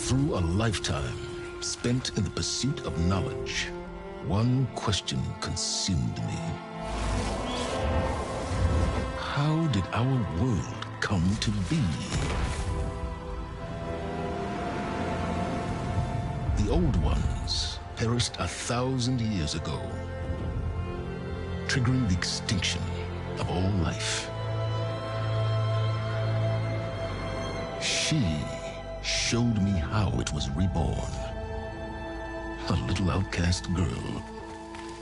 Through a lifetime spent in the pursuit of knowledge, one question consumed me. How did our world come to be? The old ones perished 1,000 years ago, triggering the extinction of all life. She showed me how it was reborn. A little outcast girl,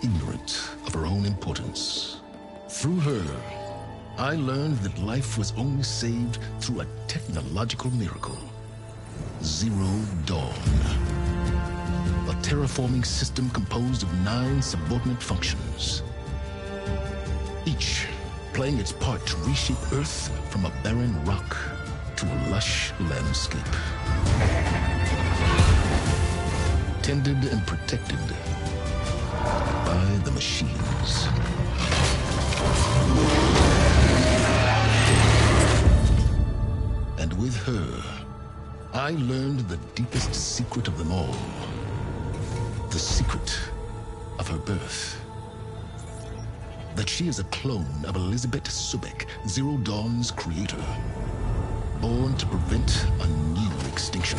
ignorant of her own importance. Through her, I learned that life was only saved through a technological miracle. Zero Dawn. A terraforming system composed of 9 subordinate functions, each playing its part to reshape Earth from a barren rock to a lush landscape. Tended and protected by the machines. And with her, I learned the deepest secret of them all. The secret of her birth. That she is a clone of Elizabeth Sobek, Zero Dawn's creator. Born to prevent a new extinction.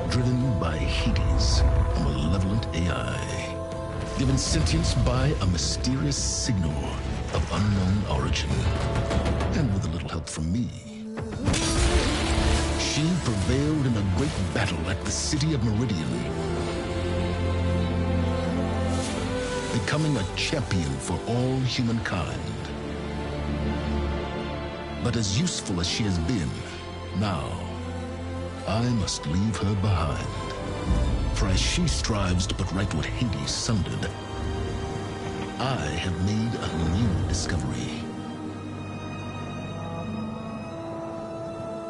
Driven by Hades, a malevolent AI. Given sentience by a mysterious signal of unknown origin. And with a little help from me, she prevailed in a great battle at the city of Meridian, becoming a champion for all humankind. But as useful as she has been, now I must leave her behind. For as she strives to put right what Hades sundered, I have made a new discovery.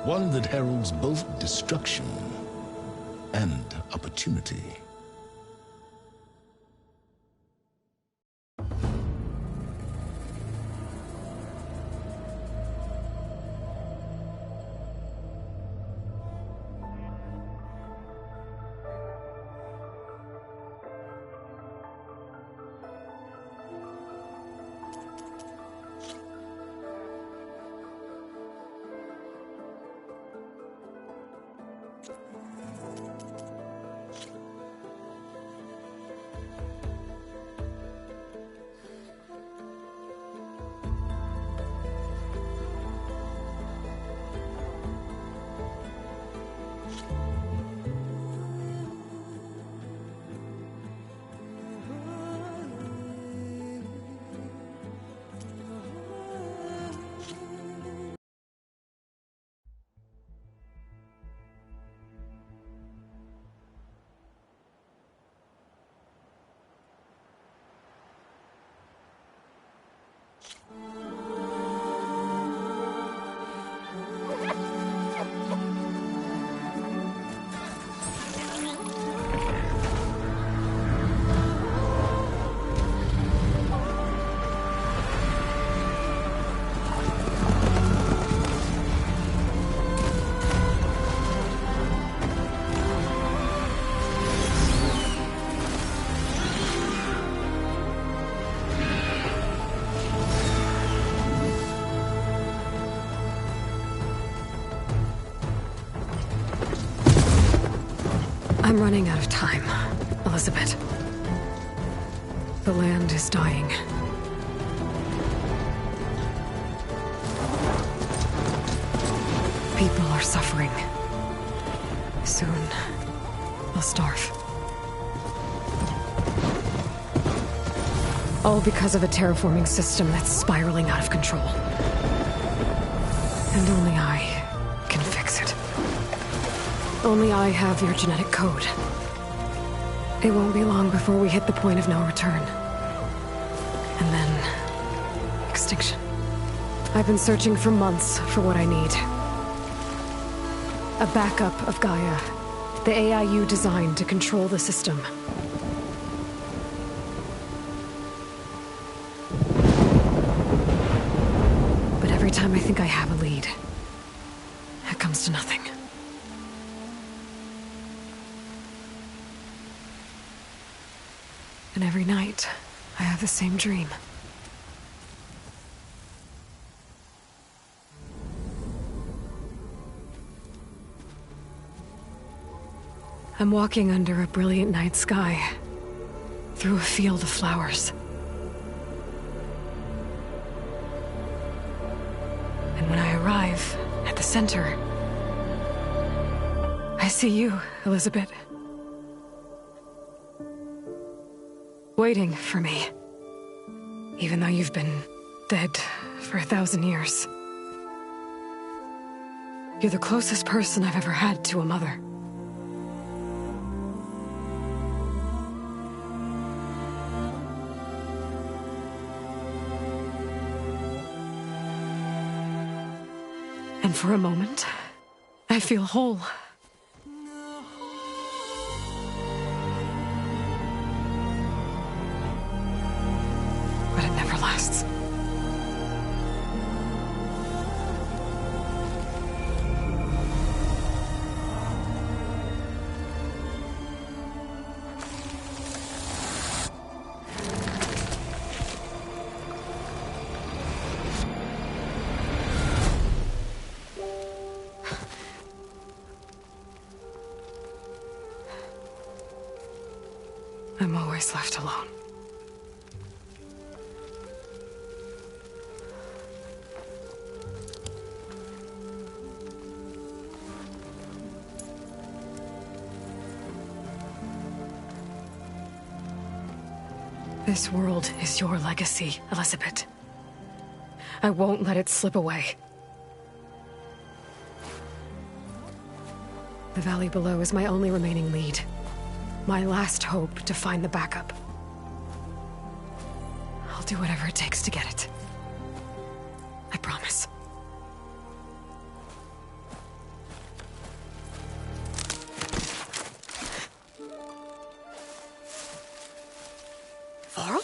One that heralds both destruction and opportunity. I'm running out of time, Elizabeth. The land is dying. People are suffering. Soon, they'll starve. All because of a terraforming system that's spiraling out of control. And only I can fix it. Only I have your genetic code. It won't be long before we hit the point of no return. And then... extinction. I've been searching for months for what I need. A backup of Gaia. The AI you designed to control the system. time I think I have a lead, it comes to nothing. And every night, I have the same dream. I'm walking under a brilliant night sky, through a field of flowers. And when I arrive at the center, I see you, Elizabeth. Waiting for me. Even though you've been dead for 1,000 years. You're the closest person I've ever had to a mother. And for a moment, I feel whole. But it never lasts. I'm always left alone. This world is your legacy, Elizabeth. I won't let it slip away. The valley below is my only remaining lead. My last hope to find the backup. I'll do whatever it takes to get it. I promise. Varl?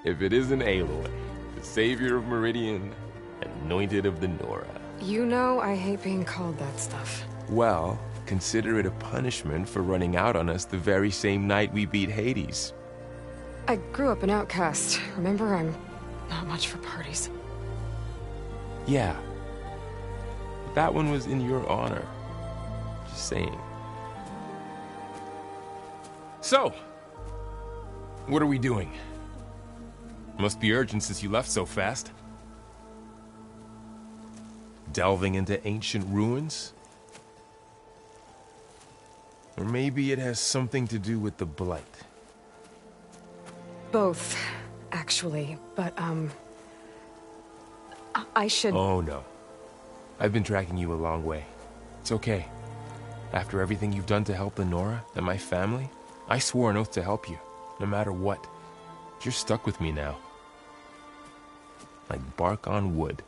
If it isn't Aloy, the savior of Meridian, anointed of the Nora. You know I hate being called that stuff. Well, consider it a punishment for running out on us the very same night we beat Hades. I grew up an outcast. Remember, I'm not much for parties. Yeah. But that one was in your honor. Just saying. So, what are we doing? Must be urgent since you left so fast. Delving into ancient ruins? Or maybe it has something to do with the Blight. Both, actually, but, I should... Oh, no. I've been tracking you a long way. It's okay. After everything you've done to help the Nora and my family, I swore an oath to help you, no matter what. You're stuck with me now. Like bark on wood.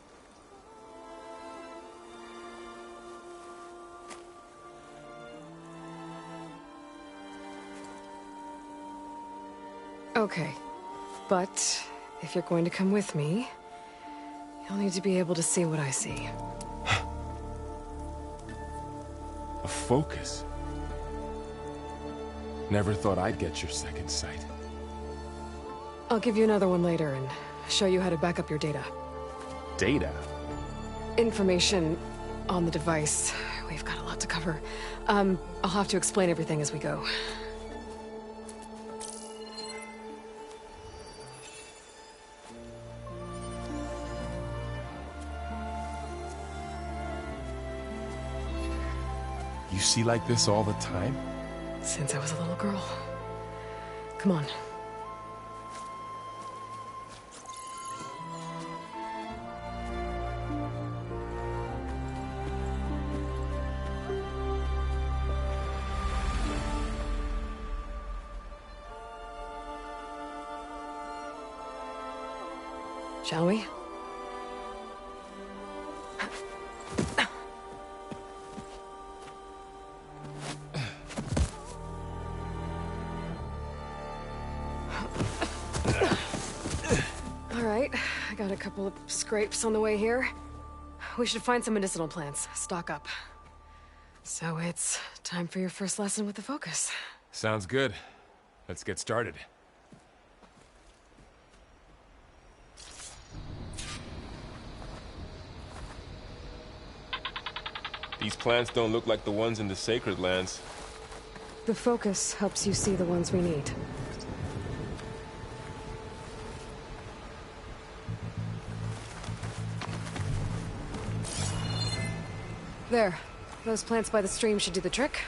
Okay, but if you're going to come with me, you'll need to be able to see what I see. A focus? Never thought I'd get your second sight. I'll give you another one later and show you how to back up your data. Data? Information on the device. We've got a lot to cover. I'll have to explain everything as we go. You see like this all the time? Since I was a little girl. Come on. Shall we? All Alright, I got a couple of scrapes on the way here. We should find some medicinal plants, stock up. So it's time for your first lesson with the Focus. Sounds good. Let's get started. These plants don't look like the ones in the Sacred Lands. The Focus helps you see the ones we need. There. Those plants by the stream should do the trick.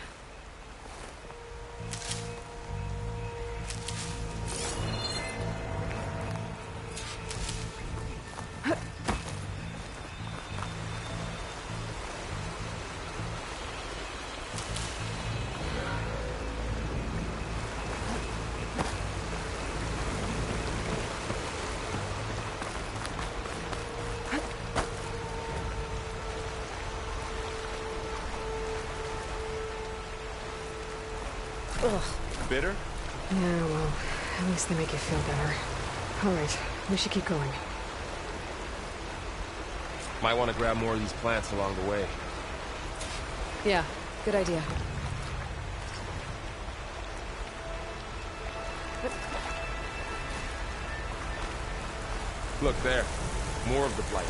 Ugh. Bitter? Yeah, well, at least they make you feel better. Alright, we should keep going. Might want to grab more of these plants along the way. Yeah, good idea. Look there. More of the blight.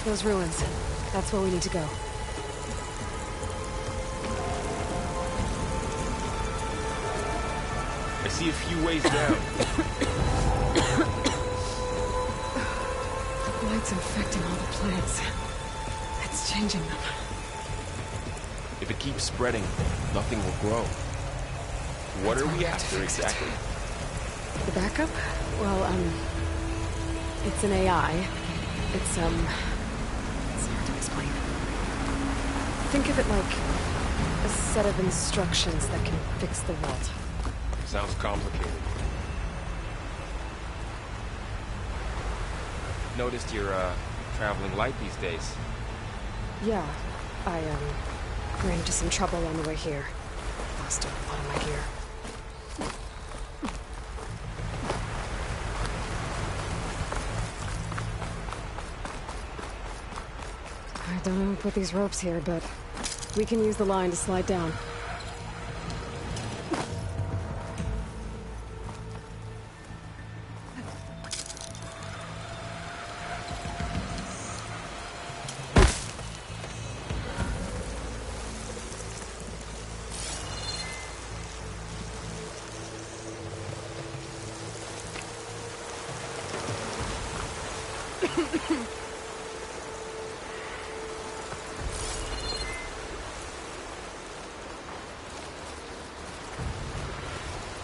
Those ruins. That's where we need to go. I see a few ways down. The blight's infecting all the plants. It's changing them. If it keeps spreading, nothing will grow. What That's are why we we have to after fix it. exactly? The backup? Well, it's an AI. It's hard to explain. Think of it like a set of instructions that can fix the world. Sounds complicated. Noticed you're, traveling light these days. Yeah, I, ran into some trouble on the way here. Lost a lot of my gear. I don't know who put these ropes here, but we can use the line to slide down.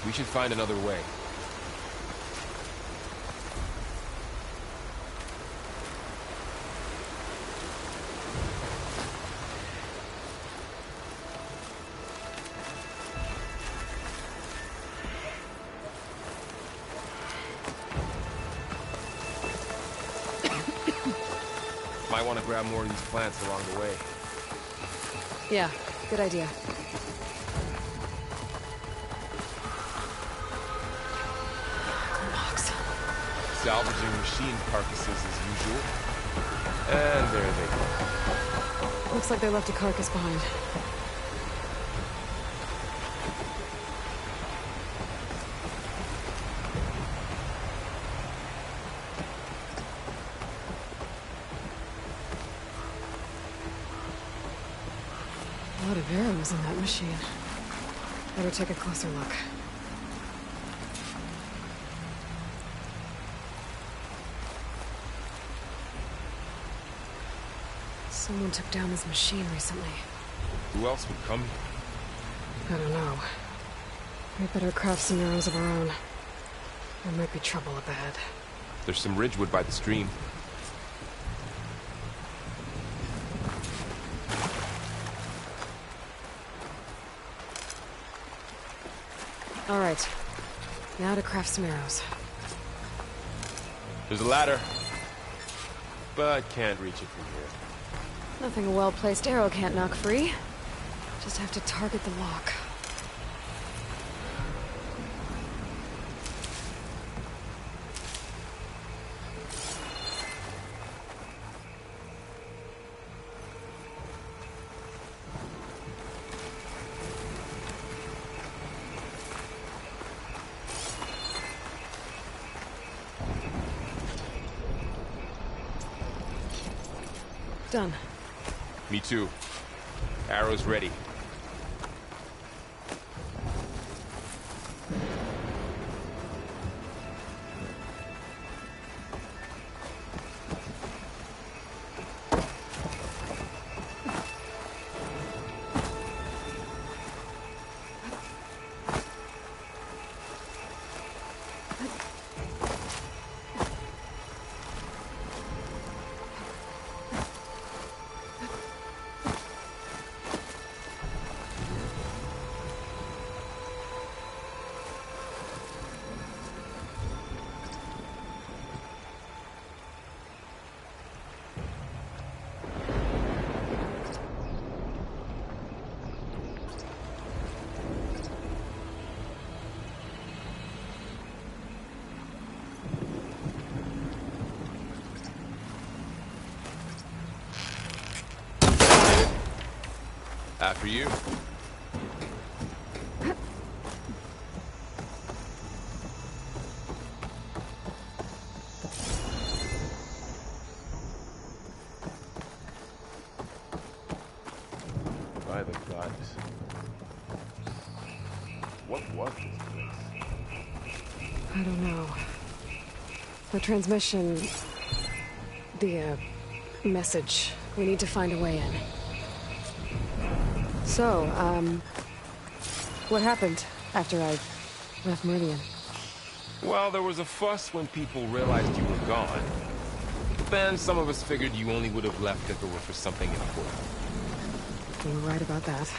We should find another way. Might want to grab more of these plants along the way. Yeah, good idea. Salvaging machine carcasses as usual. And there they go. Looks like they left a carcass behind. A lot of arrows in that machine. Better take a closer look. Someone took down this machine recently. Who else would come here? I don't know. We better craft some arrows of our own. There might be trouble up ahead. There's some ridgewood by the stream. All right. Now to craft some arrows. There's a ladder. But can't reach it from here. Nothing a well-placed arrow can't knock free. Just have to target the lock. Done. Me too. Arrow's ready. After you. By the gods. What was this place? I don't know. The transmission... The, message. We need to find a way in. So, what happened after I left Meridian? Well, there was a fuss when people realized you were gone. But then some of us figured you only would have left if it were for something important. You were right about that.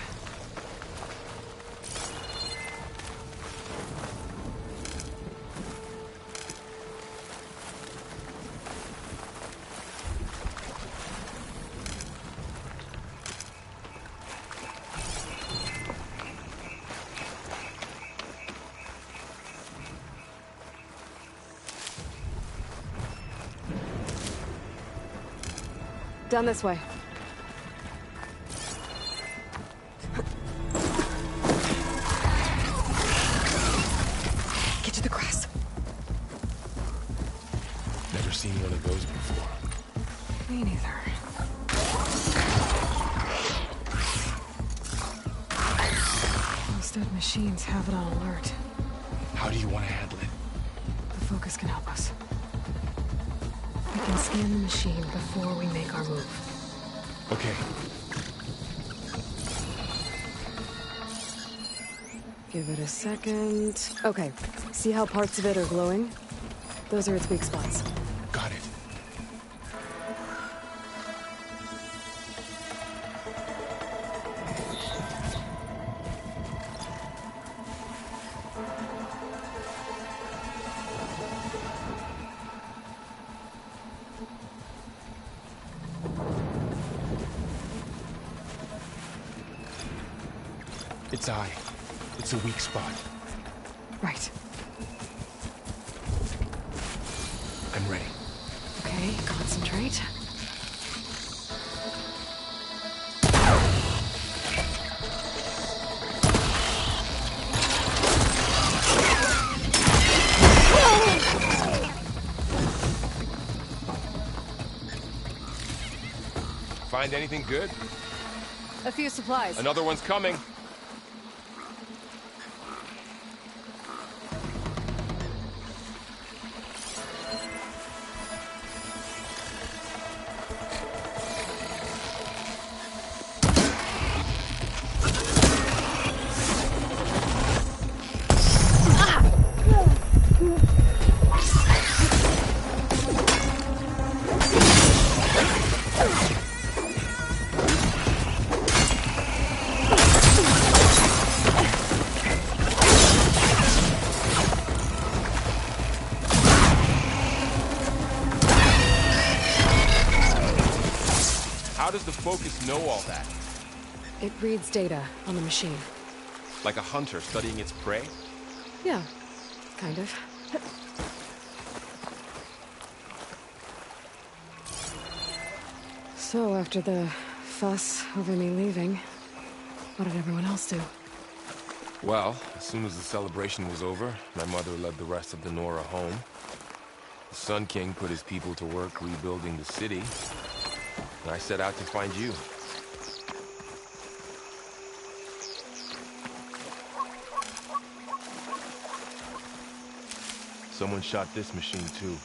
Down this way. Get to the grass. Never seen one of those before. Me neither. Those dead machines have it on alert. How do you want to handle it? The focus can help us. We can scan the machine before we make our move. Okay. Give it a second. Okay. See how parts of it are glowing? Those are its weak spots. Got it. Its eye. It's a weak spot. Right. I'm ready. Okay, concentrate. Find anything good? A few supplies. Another one's coming. How does the focus know all that? It reads data on the machine. Like a hunter studying its prey? Yeah, kind of. So, after the fuss over me leaving, what did everyone else do? Well, as soon as the celebration was over, my mother led the rest of the Nora home. The Sun King put his people to work rebuilding the city, and I set out to find you. Someone shot this machine too.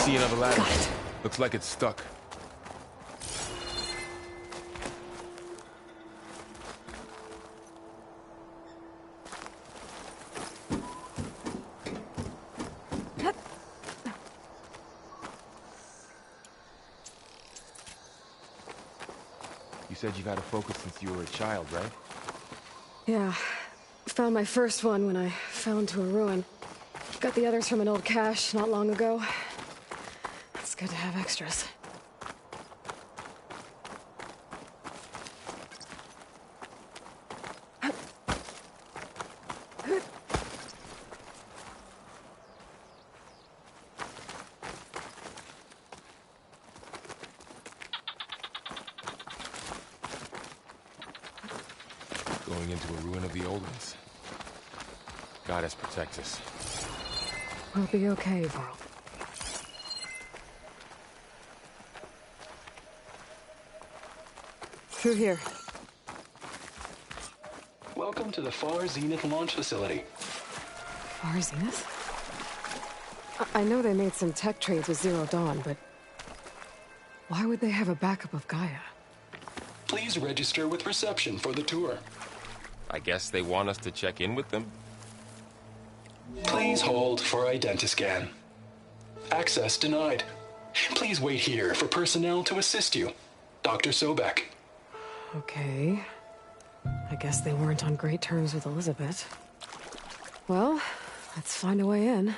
See another ladder. Got it. Looks like it's stuck. You said you've had a focus since you were a child, right? Yeah. Found my first one when I fell into a ruin. Got the others from an old cache not long ago. It's good to have extras. Going into a ruin of the old ones. Goddess protect us. We'll be okay, Varl. Through here. Welcome to the Far Zenith launch facility. Far Zenith? I know they made some tech trades with Zero Dawn, but why would they have a backup of Gaia? Please register with reception for the tour. I guess they want us to check in with them? Please hold for identiscan. Access denied. Please wait here for personnel to assist you. Dr. Sobek. Okay. I guess they weren't on great terms with Elizabeth. Well, let's find a way in.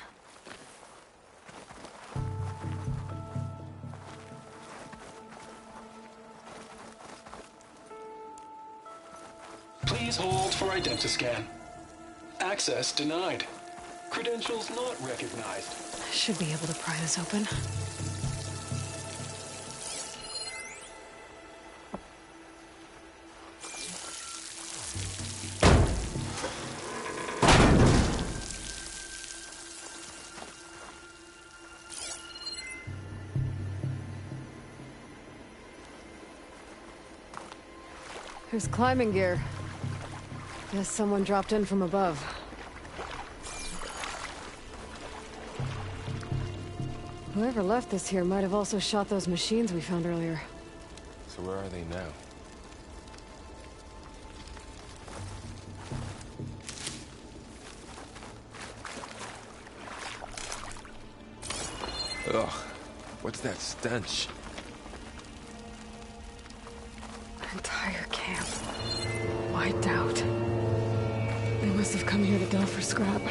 Please hold for identiscan. Access denied. Credentials not recognized. I should be able to pry this open. There's climbing gear. Guess someone dropped in from above. Whoever left this here might have also shot those machines we found earlier. So where are they now? Ugh, what's that stench? Entire camp. Wiped out. They must have come here to delve for scrap.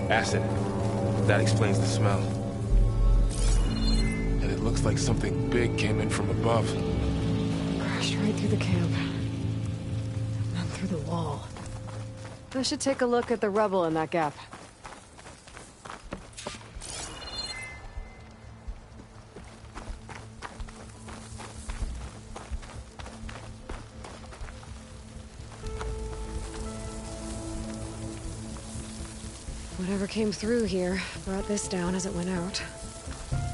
Acid. That explains the smell. And it looks like something big came in from above. Crashed right through the camp. And then through the wall. I should take a look at the rubble in that gap. Whatever came through here brought this down as it went out.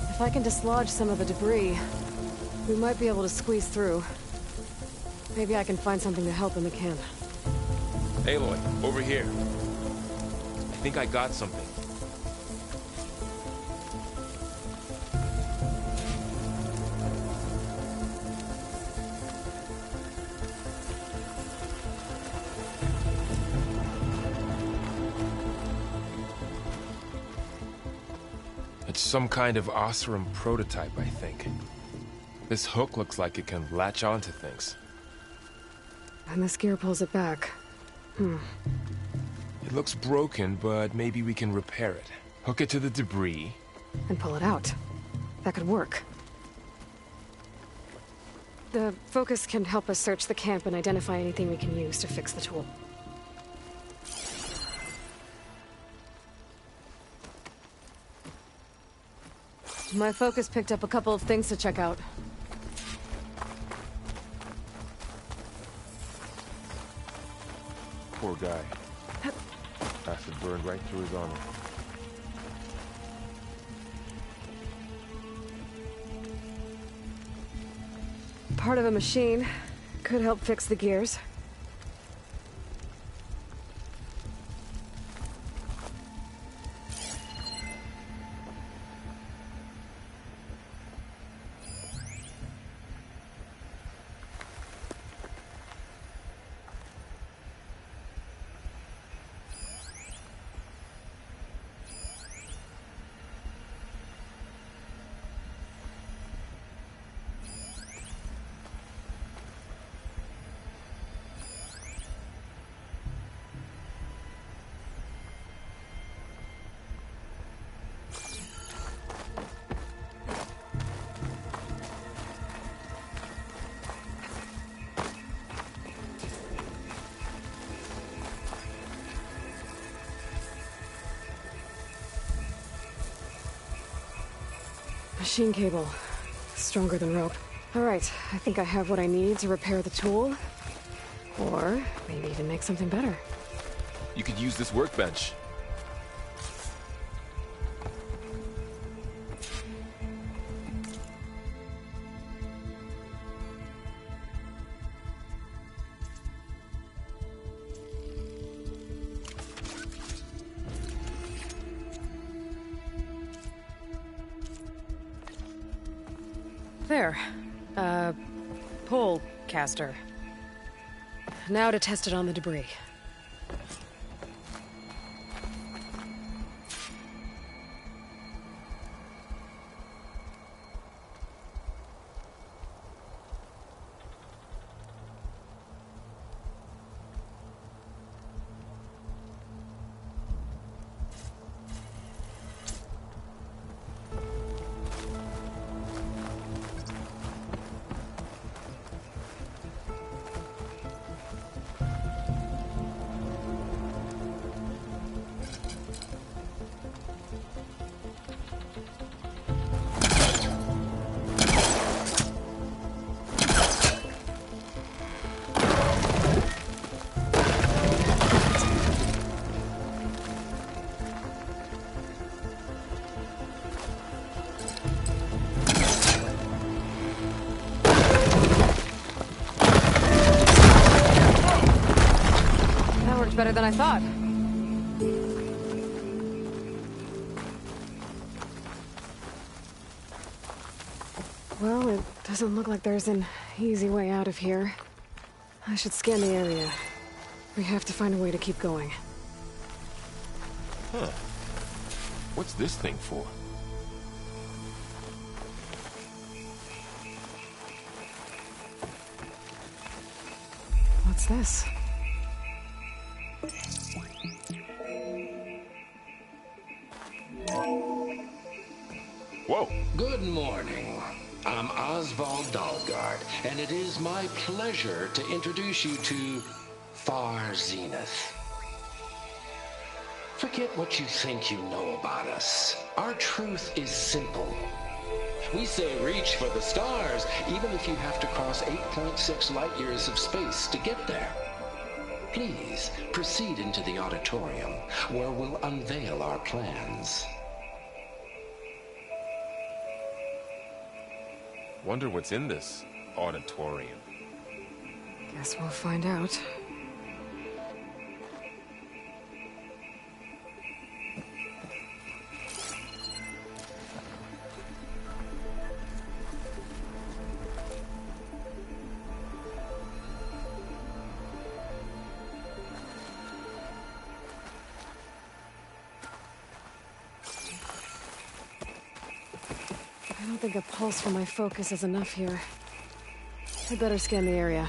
If I can dislodge some of the debris, we might be able to squeeze through. Maybe I can find something to help in the camp. Aloy, over here. I think I got something. It's some kind of Oseram prototype, I think. This hook looks like it can latch onto things. And this gear pulls it back. It looks broken, but maybe we can repair it. Hook it to the debris. And pull it out. That could work. The focus can help us search the camp and identify anything we can use to fix the tool. My focus picked up a couple of things to check out. Poor guy. Acid burned right through his armor. Part of a machine. Could help fix the gears. Machine cable. Stronger than rope. Alright, I think I have what I need to repair the tool. Or maybe even make something better. You could use this workbench. There. Pole caster. Now to test it on the debris. Better than I thought. Well, it doesn't look like there's an easy way out of here. I should scan the area. We have to find a way to keep going. Huh. What's this thing for? What's this? Whoa! Good morning. I'm Oswald Dalgard, and it is my pleasure to introduce you to Far Zenith. Forget what you think you know about us. Our truth is simple. We say reach for the stars, even if you have to cross 8.6 light years of space to get there. Please proceed into the auditorium, where we'll unveil our plans. Wonder what's in this auditorium. Guess we'll find out. I don't think a pulse from my focus is enough here. I'd better scan the area.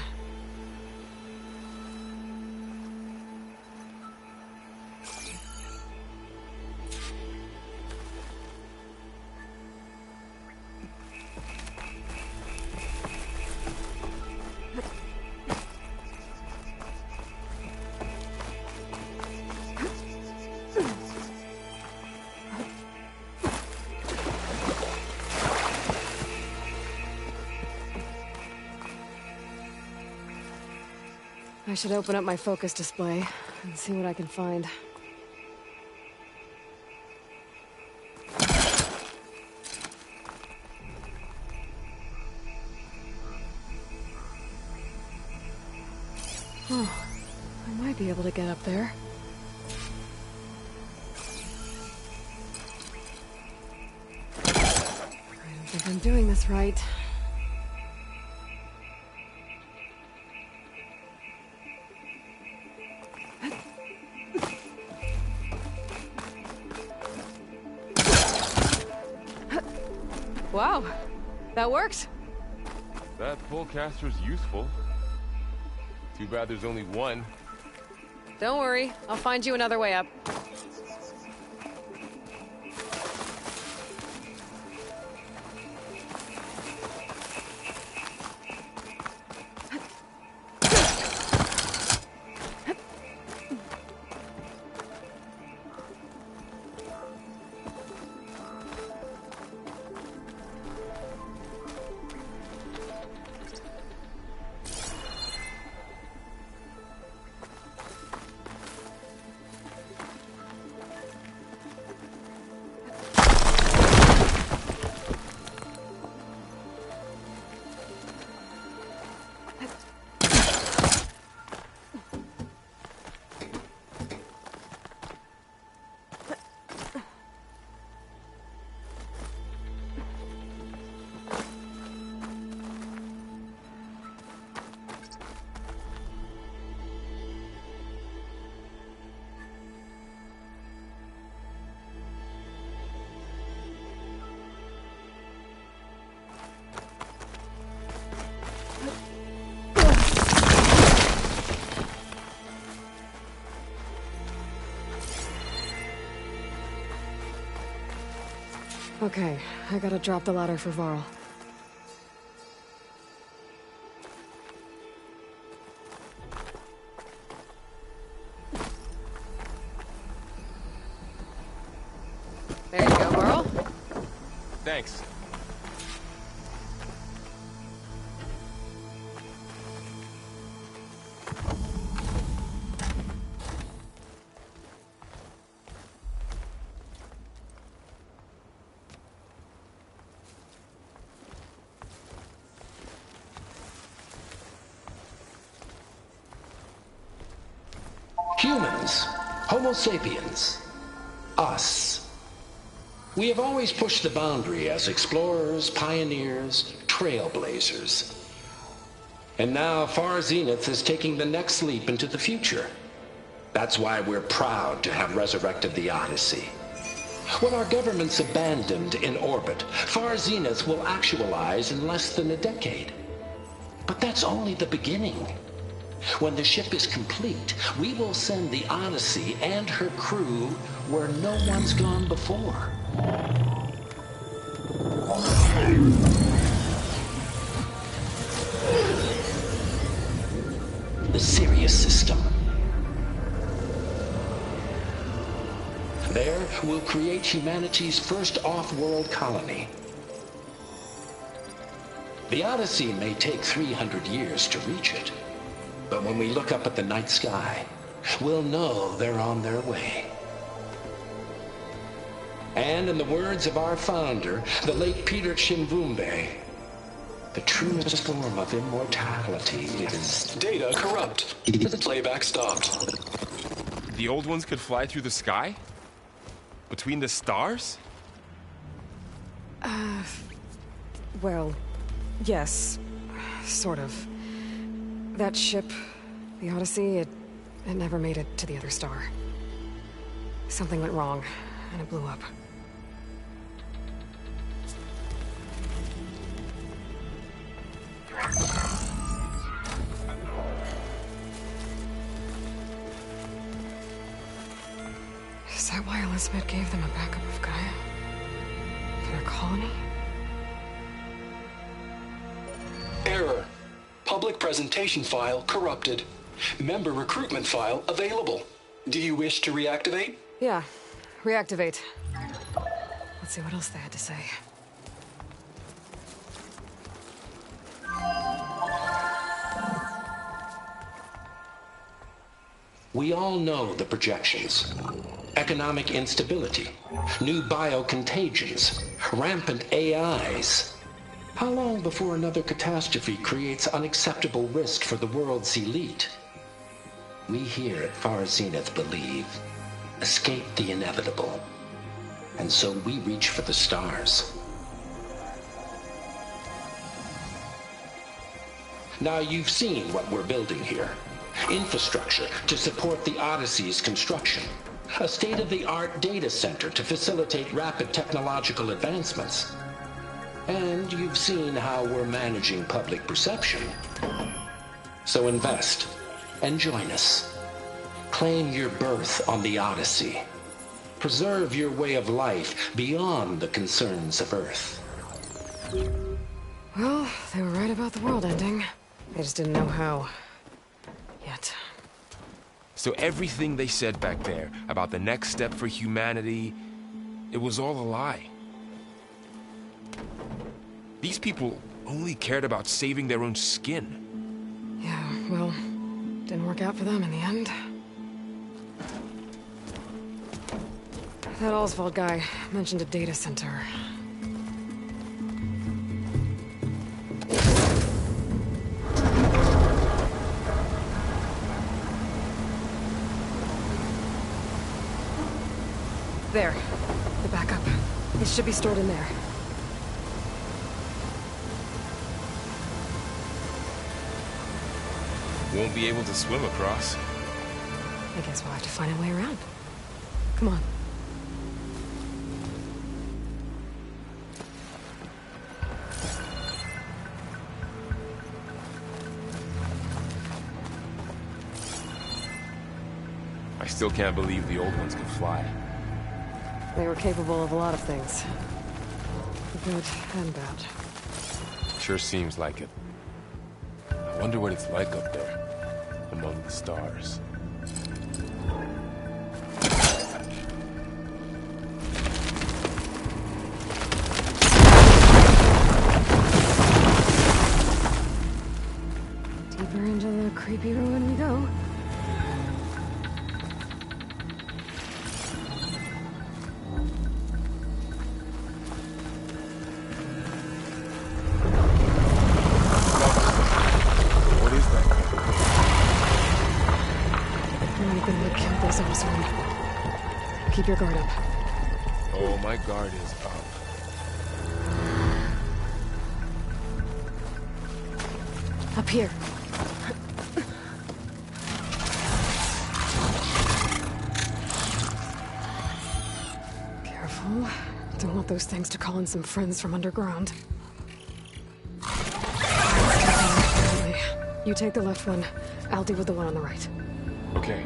I should open up my focus display and see what I can find. Oh, I might be able to get up there. I don't think I'm doing this right. Wow, that worked. That Pullcaster's useful. Too bad there's only one. Don't worry, I'll find you another way up. Okay, I gotta drop the ladder for Varl. There you go, Varl. Thanks. Humans, Homo sapiens, us. We have always pushed the boundary as explorers, pioneers, trailblazers. And now Far Zenith is taking the next leap into the future. That's why we're proud to have resurrected the Odyssey. When our government's abandoned in orbit, Far Zenith will actualize in less than a decade. But that's only the beginning. When the ship is complete, we will send the Odyssey and her crew where no one's gone before. The Sirius system. There, we'll create humanity's first off-world colony. The Odyssey may take 300 years to reach it. But when we look up at the night sky, we'll know they're on their way. And in the words of our founder, the late Peter Chimbumbe, the truest form of immortality is... Data corrupt. Playback stopped. The old ones could fly through the sky? Between the stars? Well, yes. Sort of. That ship, the Odyssey, it never made it to the other star. Something went wrong, and it blew up. Is that why Elizabeth gave them a backup of Gaia? For their colony? Error. Public presentation file corrupted. Member recruitment file available. Do you wish to reactivate? Yeah, reactivate. Let's see what else they had to say. We all know the projections. Economic instability, new biocontagions, rampant AIs. How long before another catastrophe creates unacceptable risk for the world's elite? We here at Far Zenith believe, escape the inevitable. And so we reach for the stars. Now you've seen what we're building here. Infrastructure to support the Odyssey's construction. A state-of-the-art data center to facilitate rapid technological advancements. And you've seen how we're managing public perception. So invest and join us. Claim your berth on the Odyssey. Preserve your way of life beyond the concerns of Earth. Well, they were right about the world ending. They just didn't know how. Yet. So everything they said back there about the next step for humanity, it was all a lie. These people only cared about saving their own skin. Yeah, well, didn't work out for them in the end. That Oswald guy mentioned a data center. There. The backup. It should be stored in there. Won't be able to swim across. I guess we'll have to find a way around. Come on. I still can't believe the old ones could fly. They were capable of a lot of things. Good and bad. Sure seems like it. I wonder what it's like up there, among the stars. Deeper into the creepy ruin we go. Keep your guard up. Oh, my guard is up. Up here. Careful. Don't want those things to call in some friends from underground. You take the left one. I'll deal with the one on the right. Okay.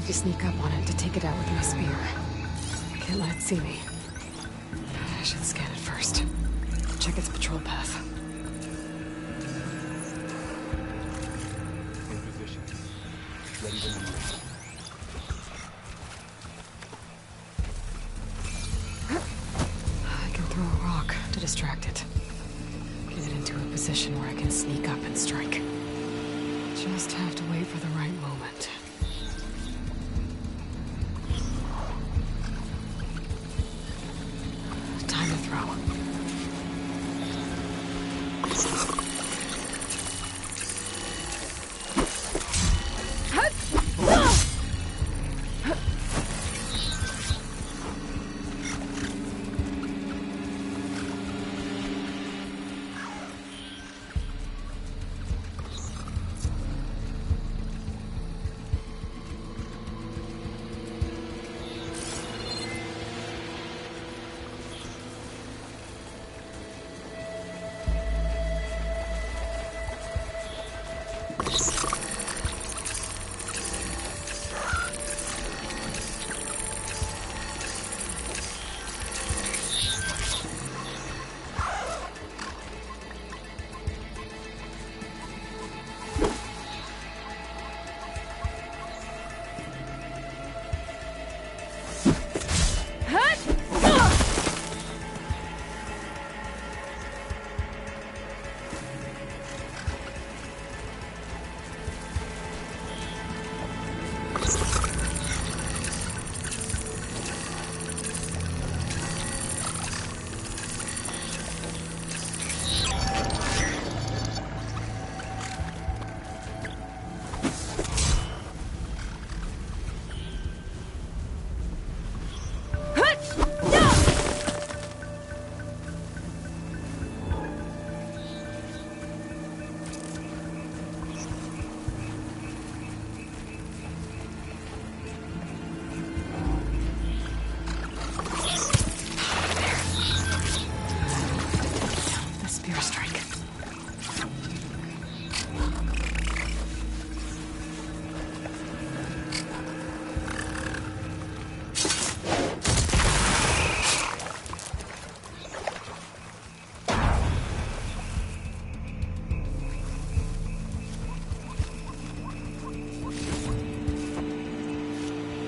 To sneak up on it to take it out with my spear. Can't let it see me. I should scan it first. Check its patrol path. In position. Ready to move. distract it. Get it into a position where I can sneak up and strike. Just have to wait for the right moment. Time to throw.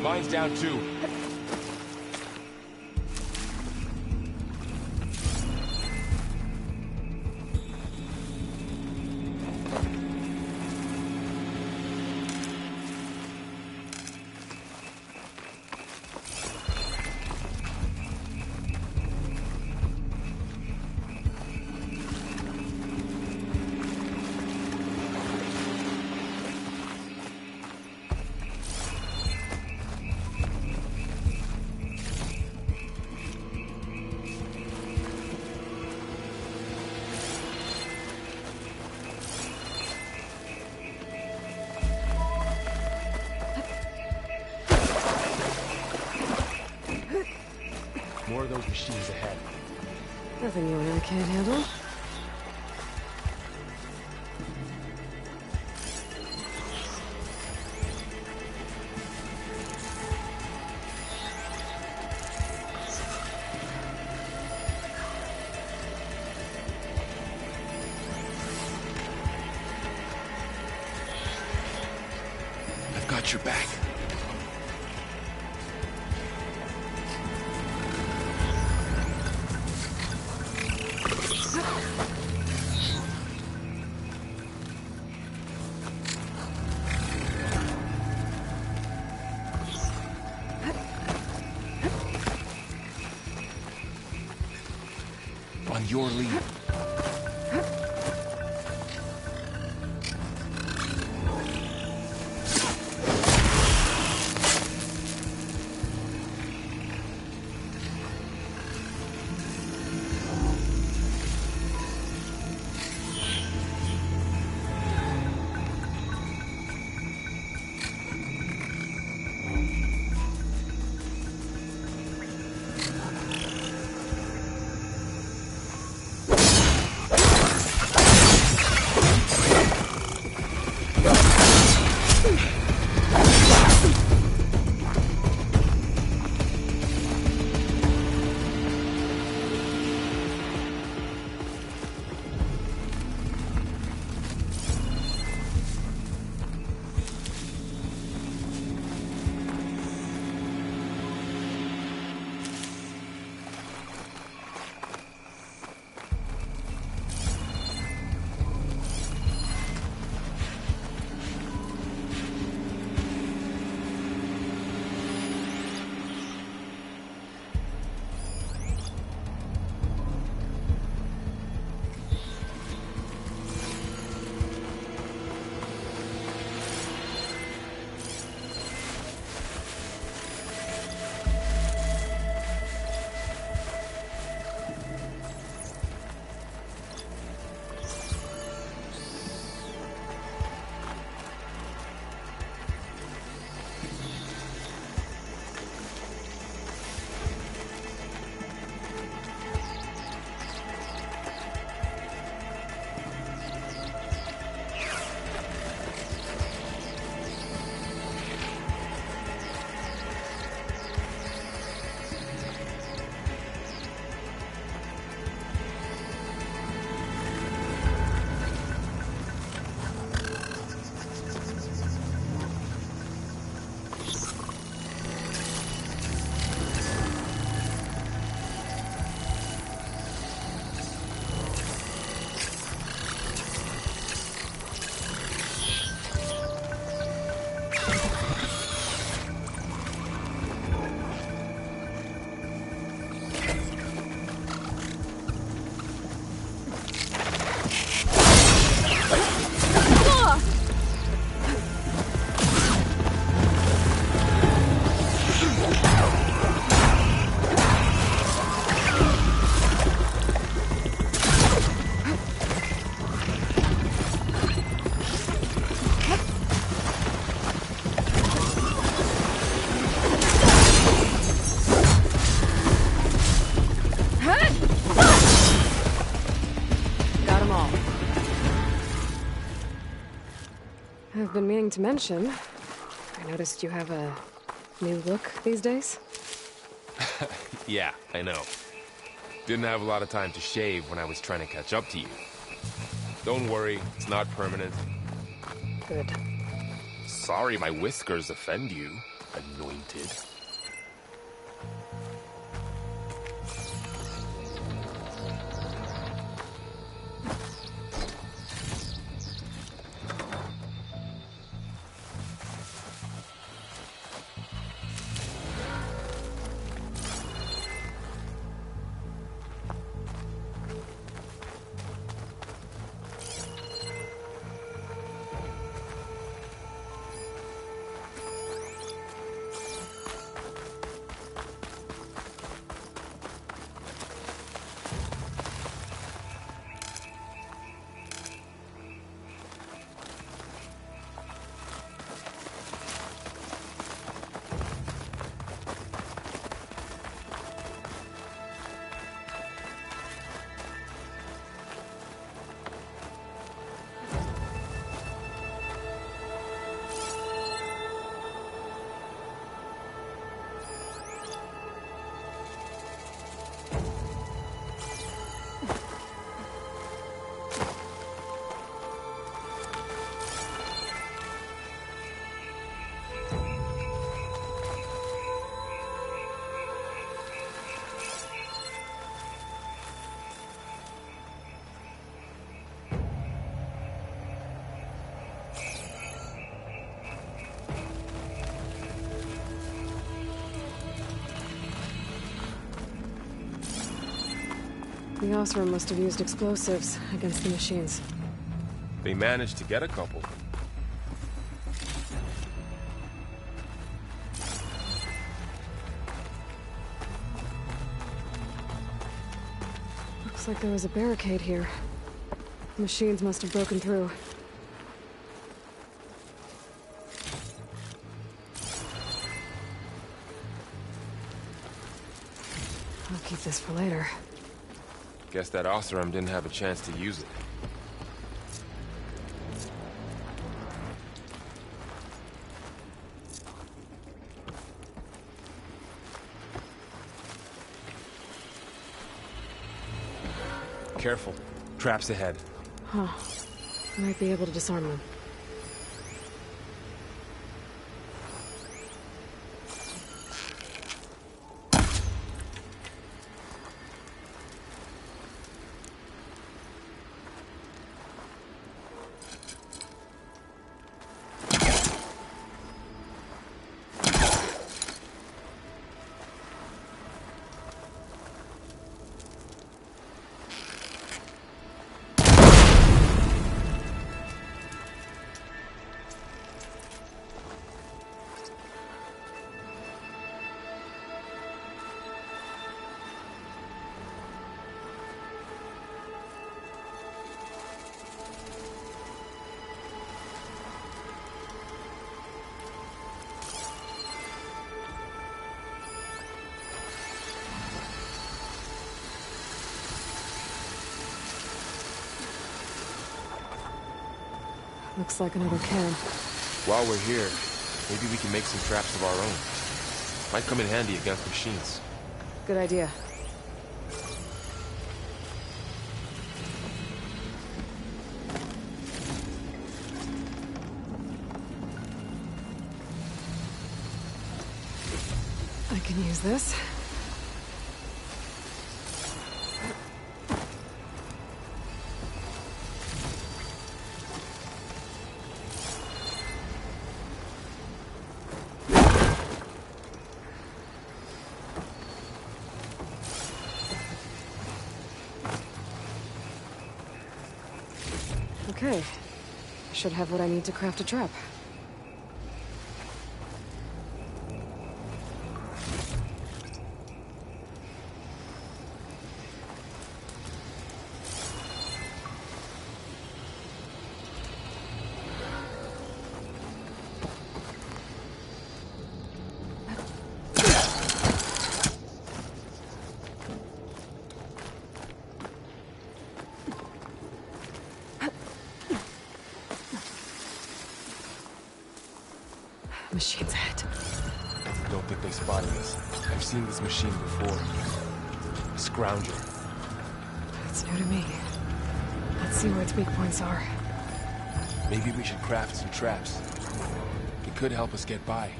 Mine's down too. More of those machines ahead. Nothing you and I can't handle. I've got your back. On your lead. been meaning to mention, I noticed you have a new look these days. Yeah, I know. Didn't have a lot of time to shave when I was trying to catch up to you. Don't worry, it's not permanent. Good. Sorry my whiskers offend you, anointed. The Oseram must have used explosives against the machines. They managed to get a couple. Looks like there was a barricade here. Machines must have broken through. I'll keep this for later. Guess that Oseram didn't have a chance to use it. Careful. Traps ahead. Huh. Might be able to disarm them. Looks like another can. While we're here, maybe we can make some traps of our own. Might come in handy against machines. Good idea. I can use this. Okay. I should have what I need to craft a trap. Machine's ahead. Don't think they spotted us. I've seen this machine before. A scrounger. It's new to me. Let's see where its weak points are. Maybe we should craft some traps. It could help us get by.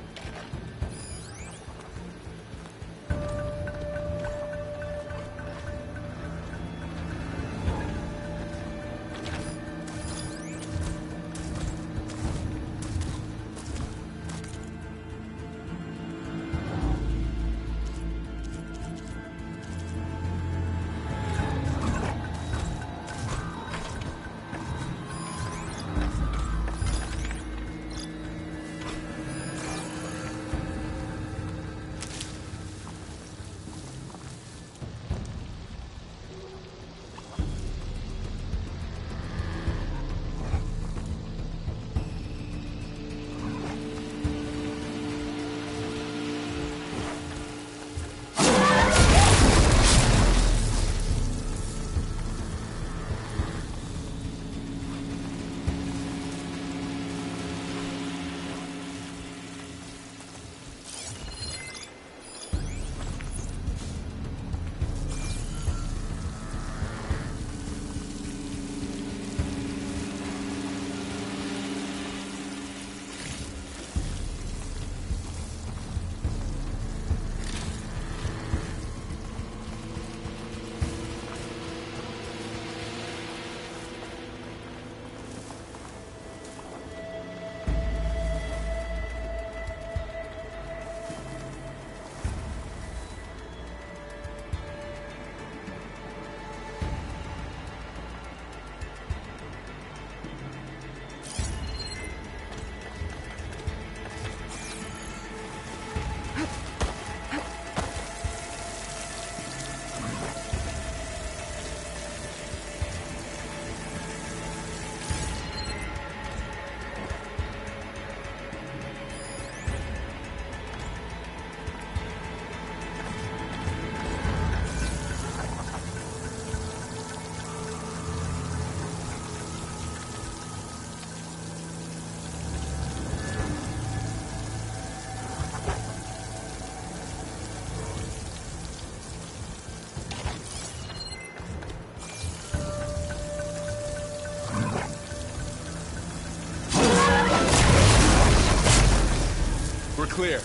Clear.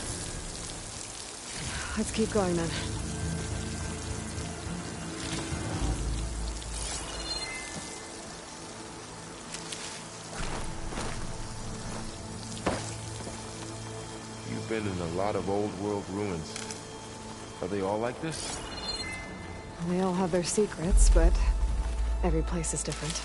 Let's keep going then. You've been in a lot of old world ruins. Are they all like this? They all have their secrets, but every place is different.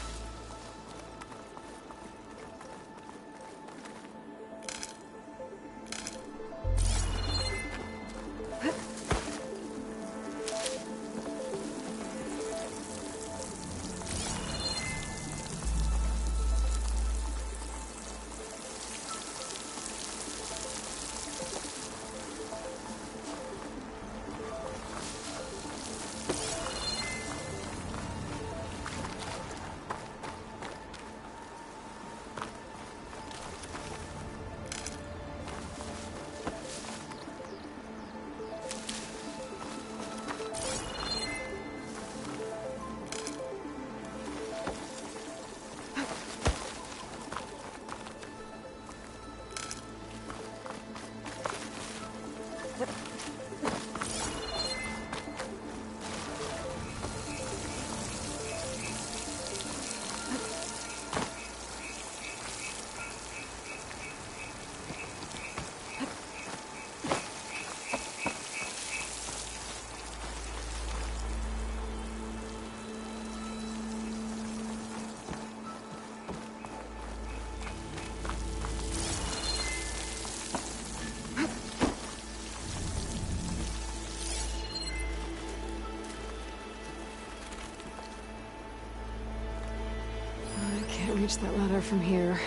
Reach that ladder from here.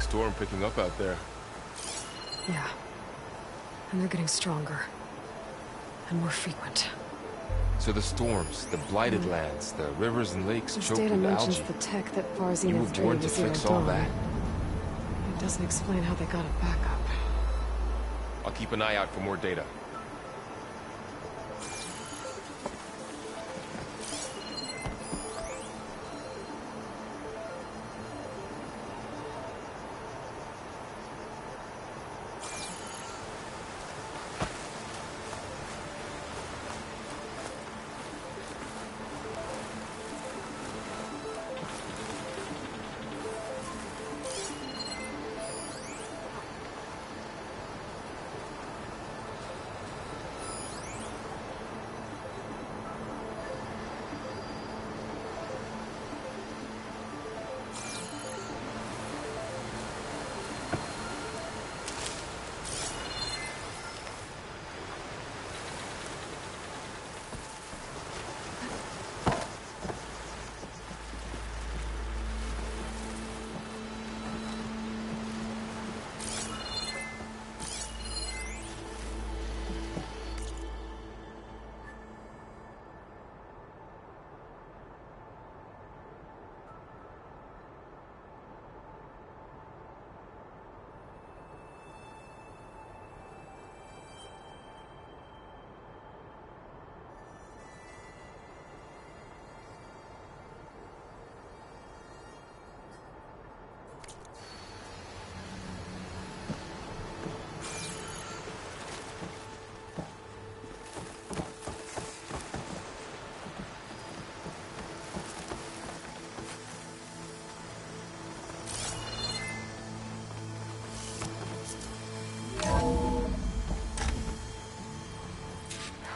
storm picking up out there. Yeah. And they're getting stronger. And more frequent. So the storms, the blighted lands, the rivers and lakes This choked data with mentions algae. the tech that Varzine You were had born traded to with Zero fix all Dawn. that. It doesn't explain how they got it back up. I'll keep an eye out for more data.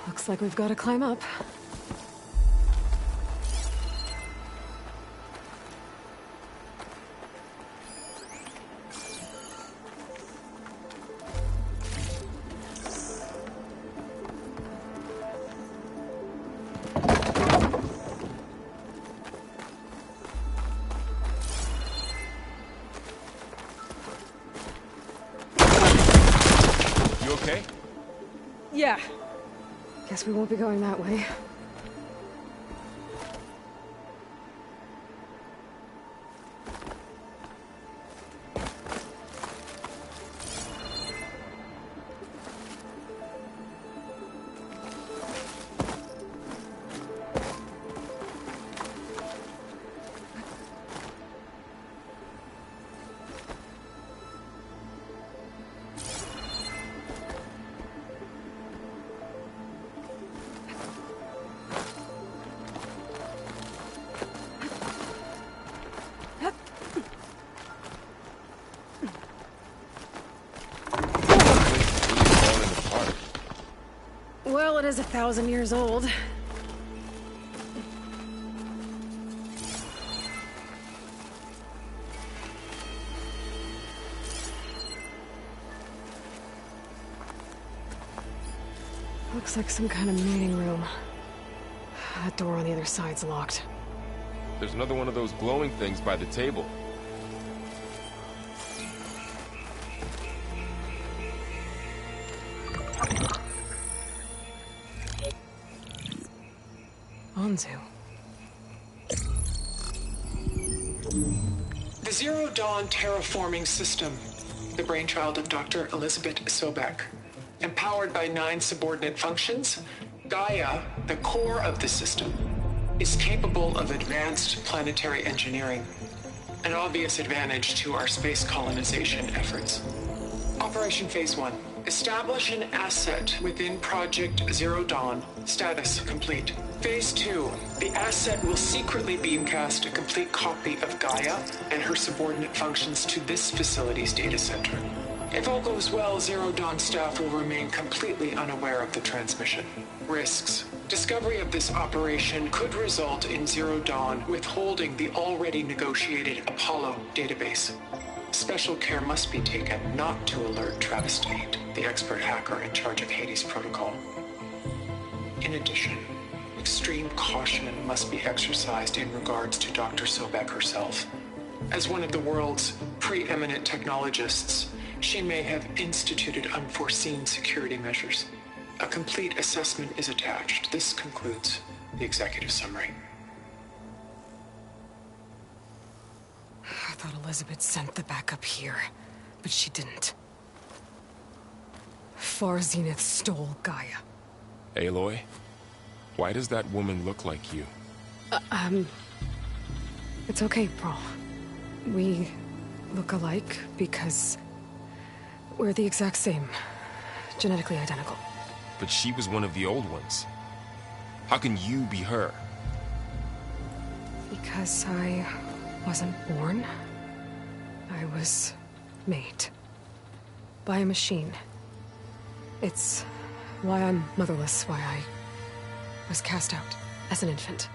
Looks like we've got to climb up. You okay? Yeah. Guess we won't be going that way. Well, it is 1,000 years old. Looks like some kind of meeting room. That door on the other side's locked. There's another one of those glowing things by the table. Anzu. The Zero Dawn terraforming system, the brainchild of Dr. Elizabeth Sobek. Empowered by 9 subordinate functions, Gaia, the core of the system, is capable of advanced planetary engineering, an obvious advantage to our space colonization efforts. Operation Phase 1. Establish an asset within Project Zero Dawn. Status complete. Phase 2. The asset will secretly beamcast a complete copy of Gaia and her subordinate functions to this facility's data center. If all goes well, Zero Dawn staff will remain completely unaware of the transmission. Risks. Discovery of this operation could result in Zero Dawn withholding the already negotiated Apollo database. Special care must be taken not to alert Travis Tate, the expert hacker in charge of Hades Protocol. In addition, extreme caution must be exercised in regards to Dr. Sobek herself. As one of the world's preeminent technologists, she may have instituted unforeseen security measures. A complete assessment is attached. This concludes the executive summary. I thought Elizabeth sent the backup here, but she didn't. Far Zenith stole Gaia. Aloy? Why does that woman look like you? It's okay, Pearl. We look alike because we're the exact same. Genetically identical. But she was one of the old ones. How can you be her? Because I wasn't born. I was made. By a machine. It's why I'm motherless, why I was cast out as an infant.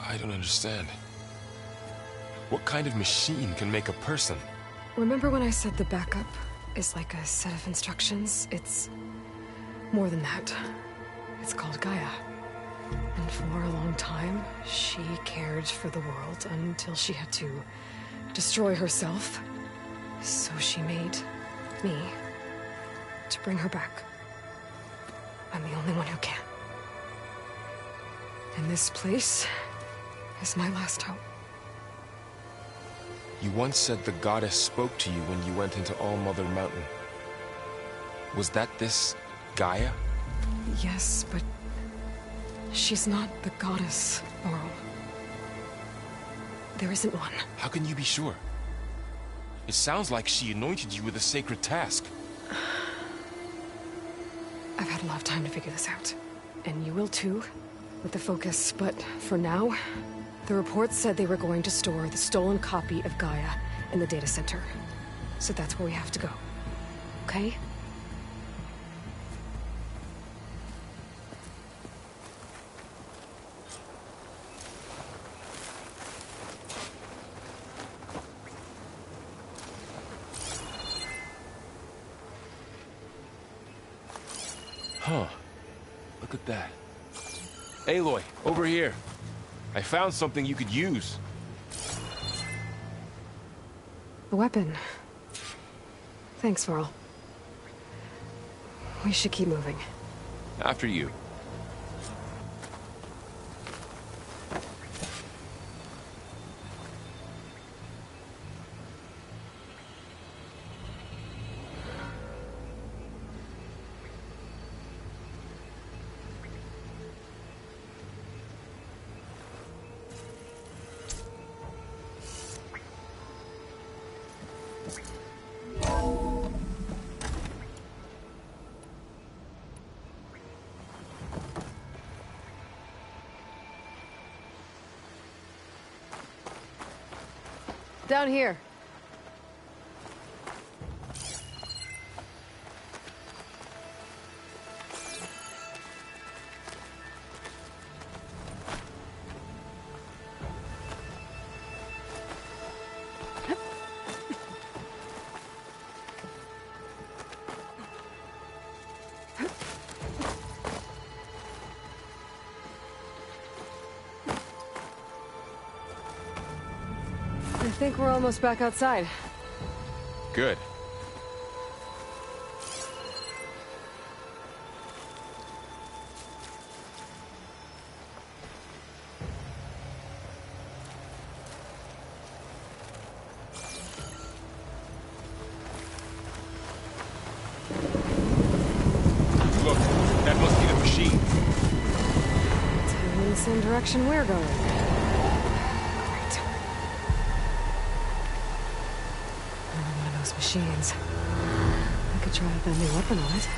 I don't understand. What kind of machine can make a person? Remember when I said the backup is like a set of instructions? It's more than that. It's called Gaia. And for a long time, she cared for the world until she had to destroy herself. So she made me to bring her back. I'm the only one who can. And this place is my last hope. You once said the goddess spoke to you when you went into All-Mother Mountain. Was that this Gaia? Yes, but she's not the goddess, Laurel. There isn't one. How can you be sure? It sounds like she anointed you with a sacred task. I've had a lot of time to figure this out. And you will too, with the focus. But for now, the reports said they were going to store the stolen copy of Gaia in the data center. So that's where we have to go. Okay? Huh. Look at that. Aloy, over here. I found something you could use. A weapon. Thanks, Varl. We should keep moving. After you. Down here. I think we're almost back outside. Good. Look, that must be the machine. It's heading in the same direction we're going. Great. Another one of those machines. I could try out that new weapon on it.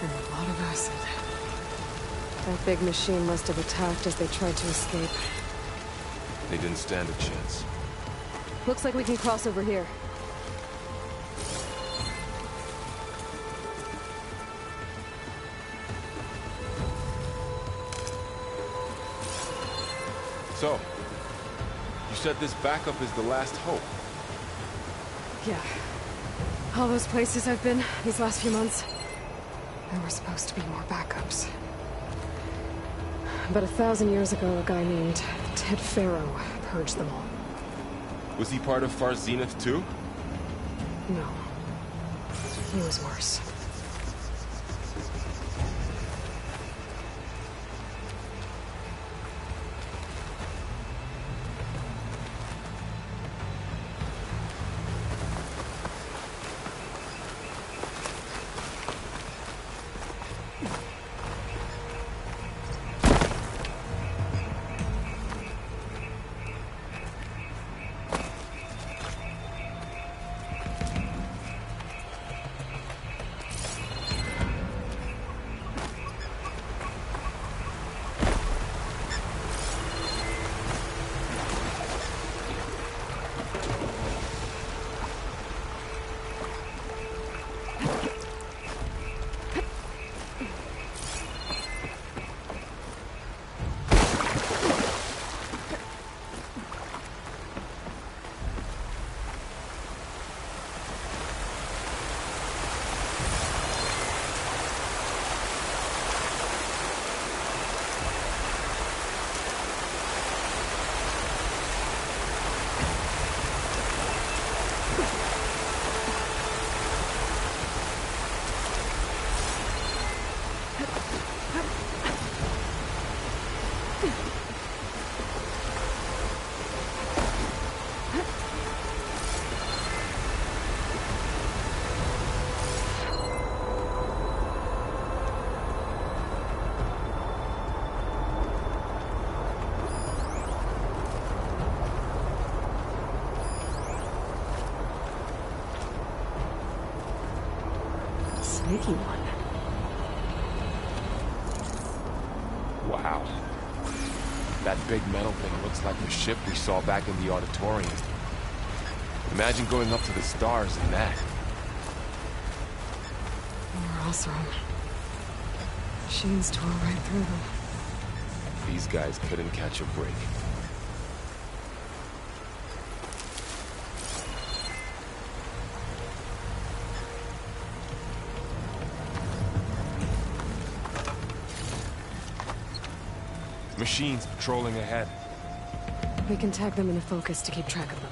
And a lot of acid. That big machine must have attacked as they tried to escape. They didn't stand a chance. Looks like we can cross over here. So, you said this backup is the last hope. Yeah. All those places I've been these last few months, there were supposed to be more backups. But 1,000 years ago, a guy named Ted Faro purged them all. Was he part of Far Zenith too? No. He was worse. Sneaky one. Wow. That big metal thing looks like the ship we saw back in the auditorium. Imagine going up to the stars in that. Or Oseram. Machines tore right through them. These guys couldn't catch a break. Machines patrolling ahead. We can tag them into focus to keep track of them.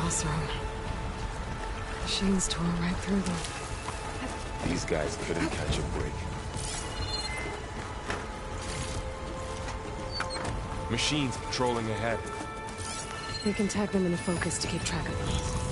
boss room. Machines tore right through them. These guys couldn't catch a break. Machines patrolling ahead. We can tag them into focus to keep track of them.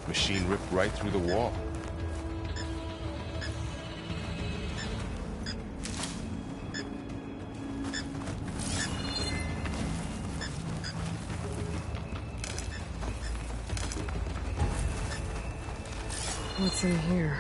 Machine ripped right through the wall. What's in here?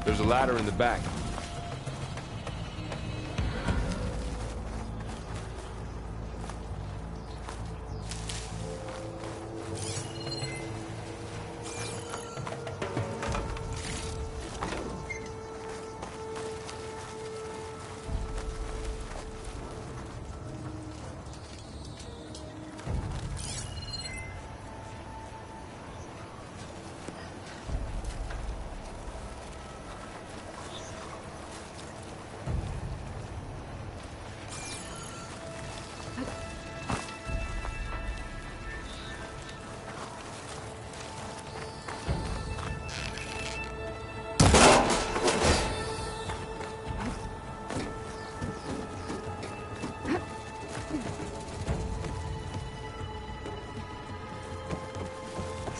There's a ladder in the back.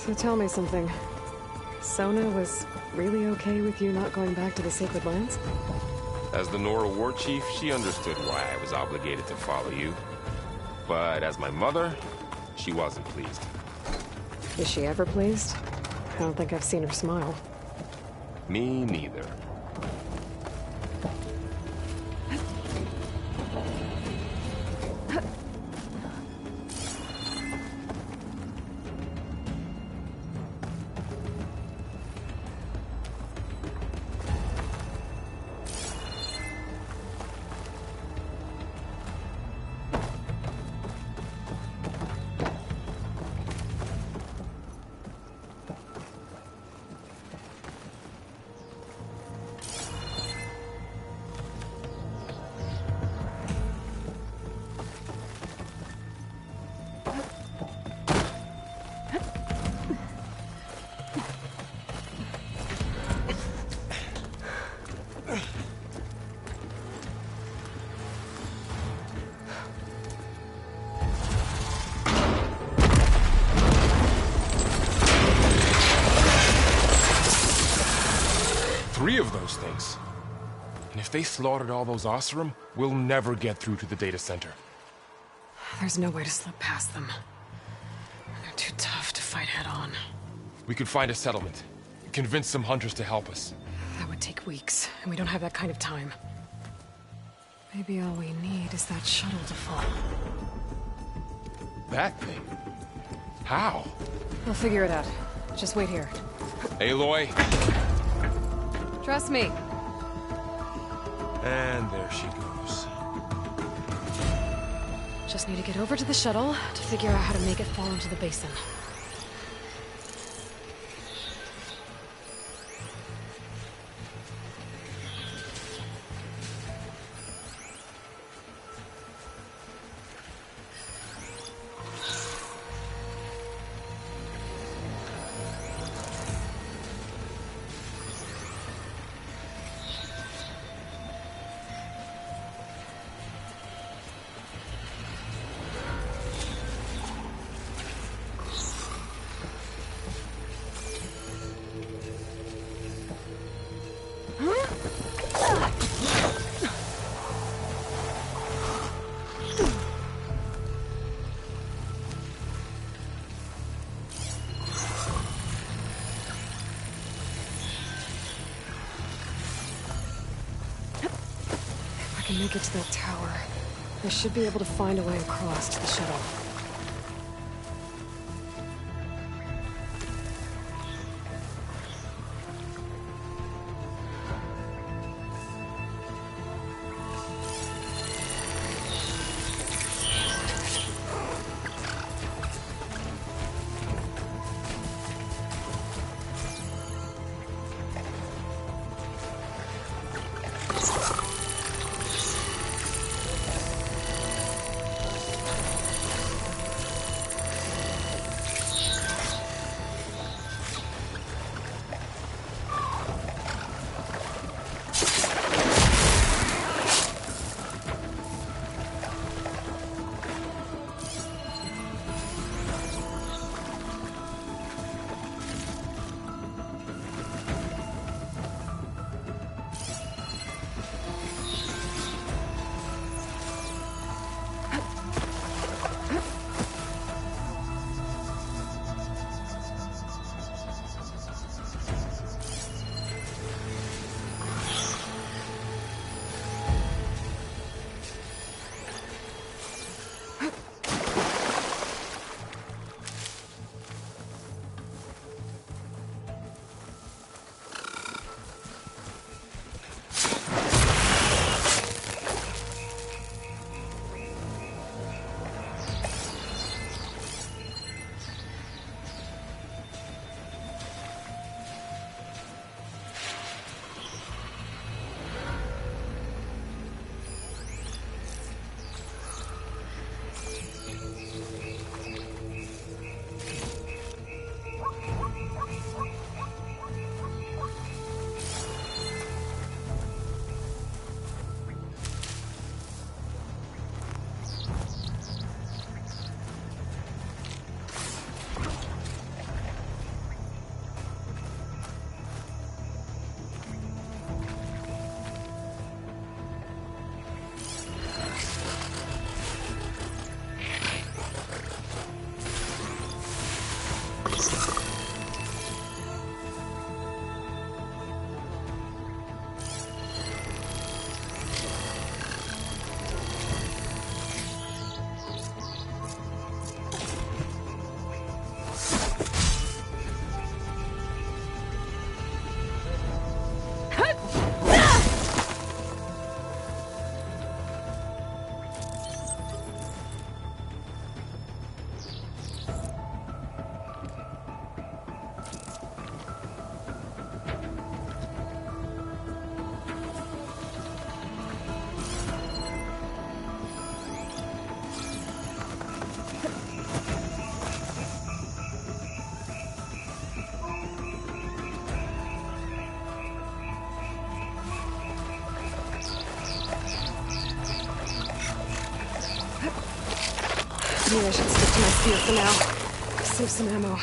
So tell me something. Sona was really okay with you not going back to the Sacred Lands? As the Nora war chief, she understood why I was obligated to follow you. But as my mother, she wasn't pleased. Is she ever pleased? I don't think I've seen her smile. Me neither. of those things. And if they slaughtered all those Oseram, we'll never get through to the data center. There's no way to slip past them. They're too tough to fight head-on. We could find a settlement. Convince some hunters to help us. That would take weeks, and we don't have that kind of time. Maybe all we need is that shuttle to fall. That thing? How? We'll figure it out. Just wait here. Aloy. Trust me. And there she goes. Just need to get over to the shuttle to figure out how to make it fall into the basin. If I can make it to that tower, I should be able to find a way across to the shuttle. Maybe I should stick to my spear for now. Save some ammo.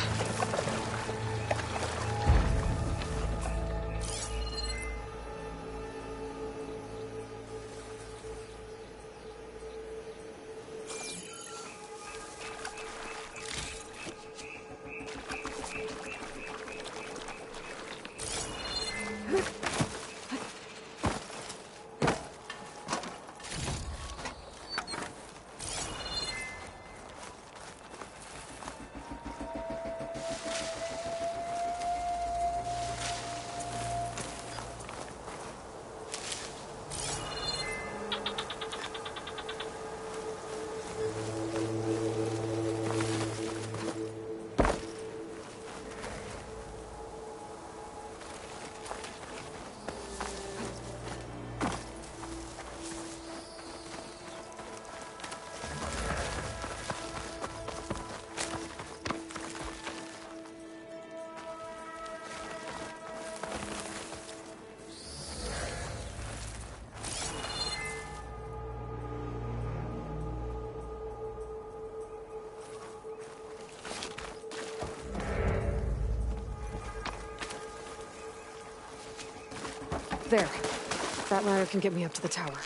There. That ladder can get me up to the tower.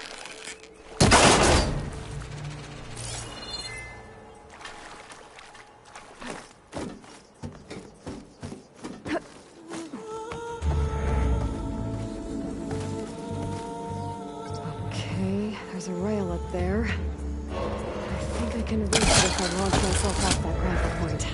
Okay, there's a rail up there. I think I can reach it if I launch myself off that grapple point.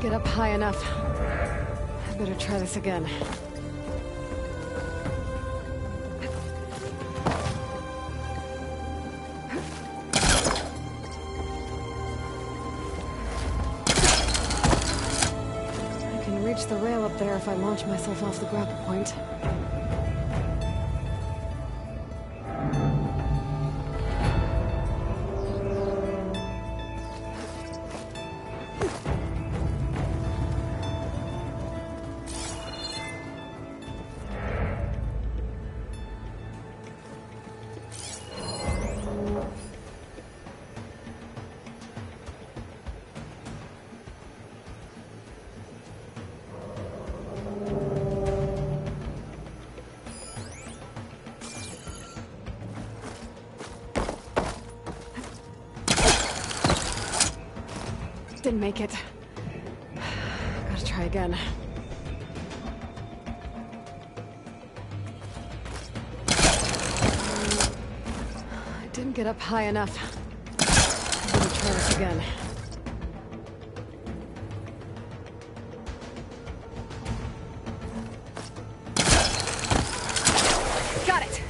Get up high enough. I better try this again. I can reach the rail up there if I launch myself off the grapple point. Didn't make it. Gotta try again. I didn't get up high enough. I'm gonna try this again. Got it!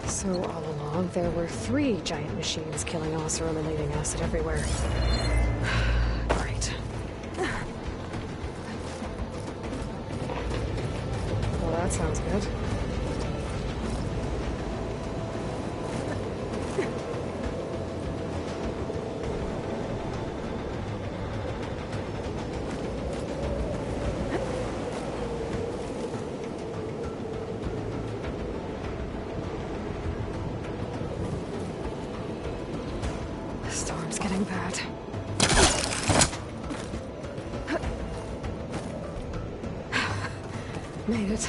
So all along, there were 3 giant machines killing us or emanating acid everywhere. Great. Well, that sounds good. Storm's getting bad. Made it.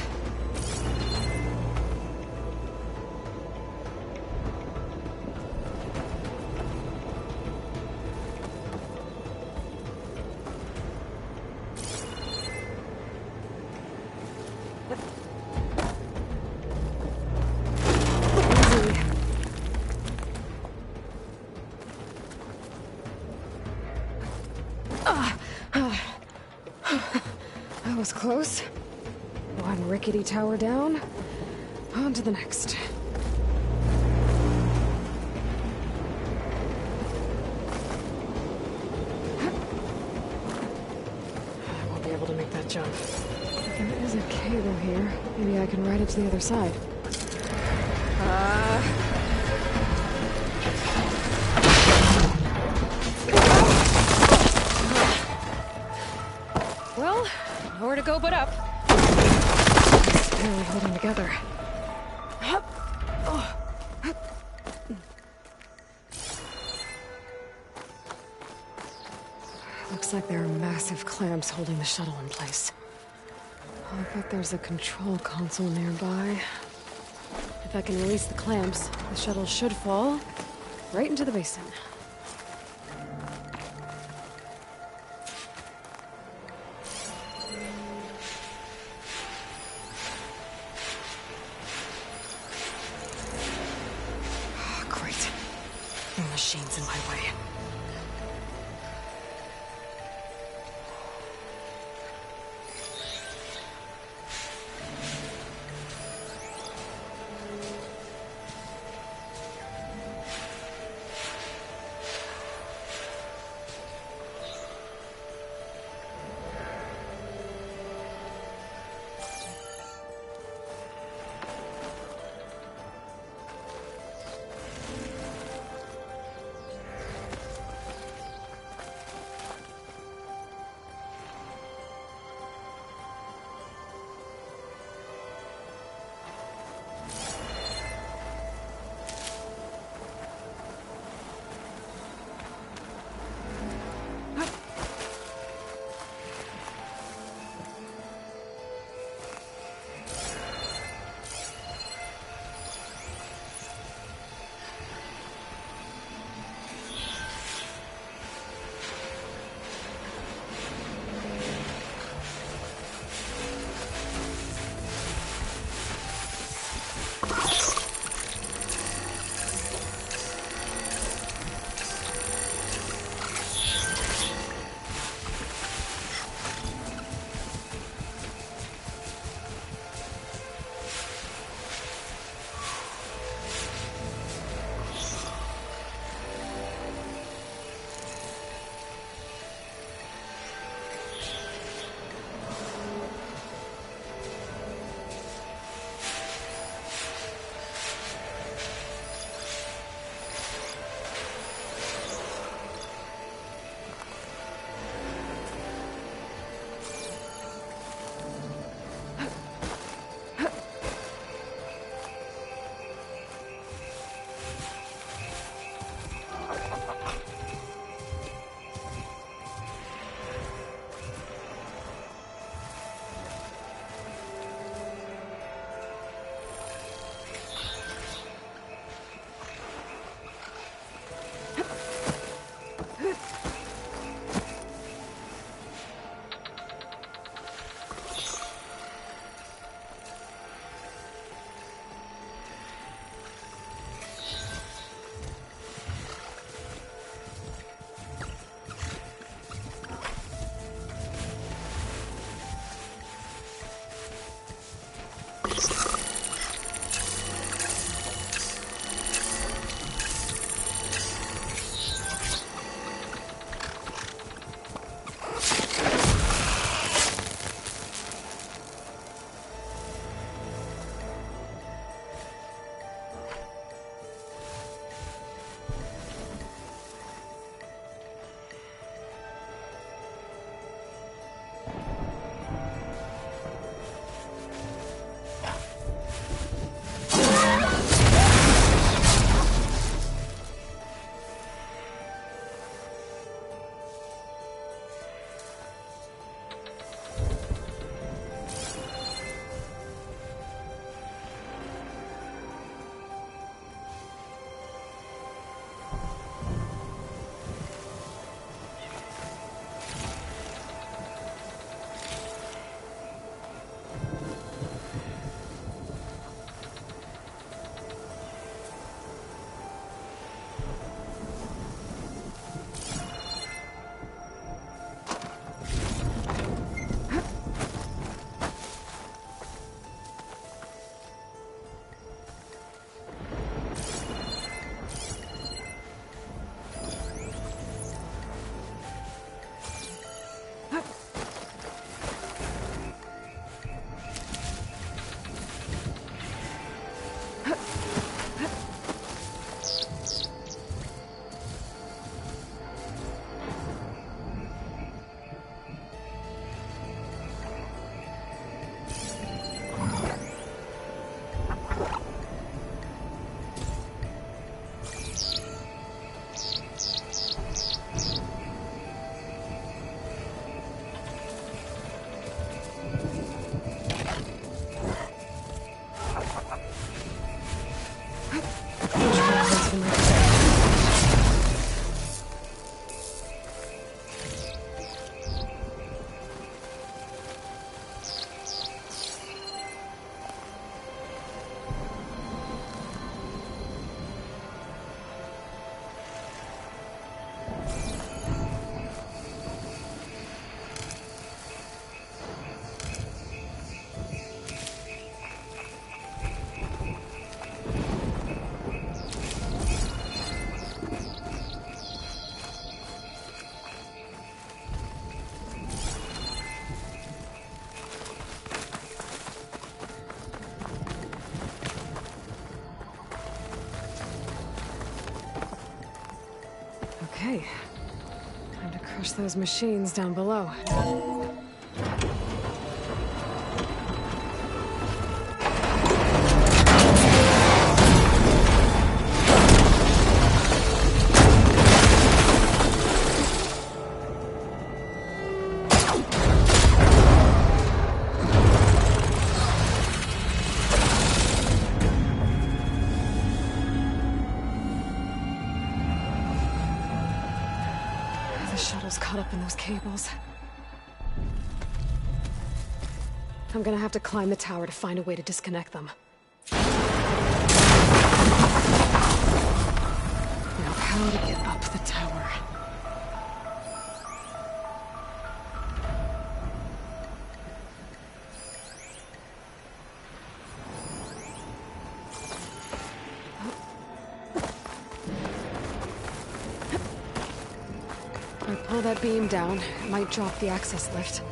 That was close. One rickety tower down. On to the next. I won't be able to make that jump. But there is a cable here. Maybe I can ride it to the other side. Well, nowhere to go but up. It's barely holding together. Looks like there are massive clamps holding the shuttle in place. I bet there's a control console nearby. If I can release the clamps, the shuttle should fall right into the basin. Great. The machine's in my way. Okay. Time to crush those machines down below. The shuttle's caught up in those cables. I'm gonna have to climb the tower to find a way to disconnect them. Now, how to get up the tower? If I pull that beam down, it might drop the access lift.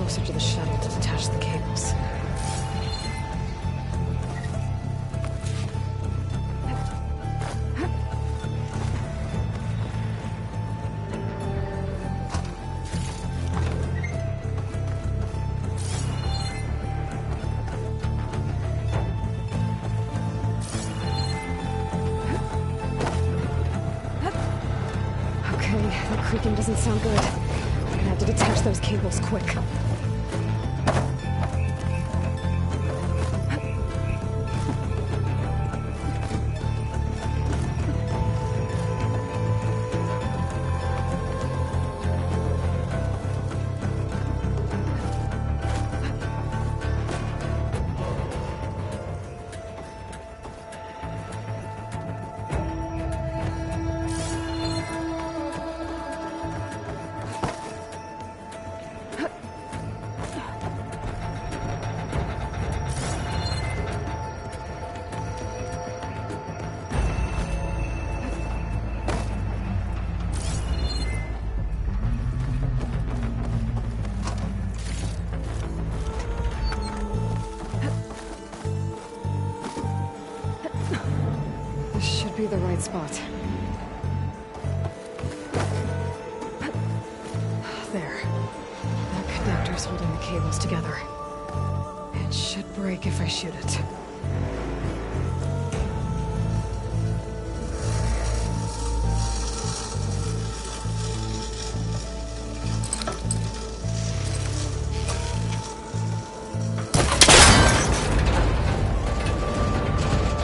closer to the shuttle to detach the cables. That creaking doesn't sound good. I'm gonna have to detach those cables quick. Be the right spot. There. That connector's holding the cables together. It should break if I shoot it.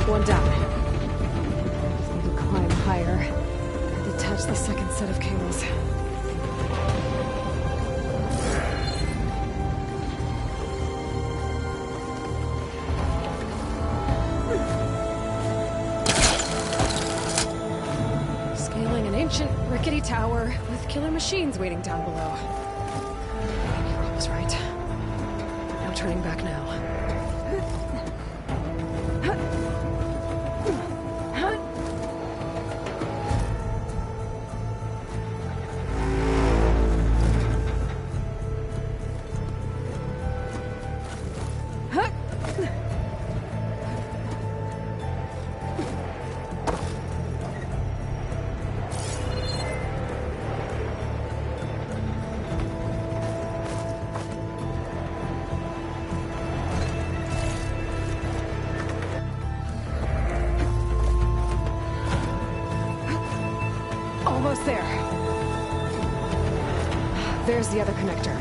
One down. Detach the second set of cables. Scaling an ancient, rickety tower with killer machines waiting down below. You're always right. No turning back now. Almost there. There's the other connector.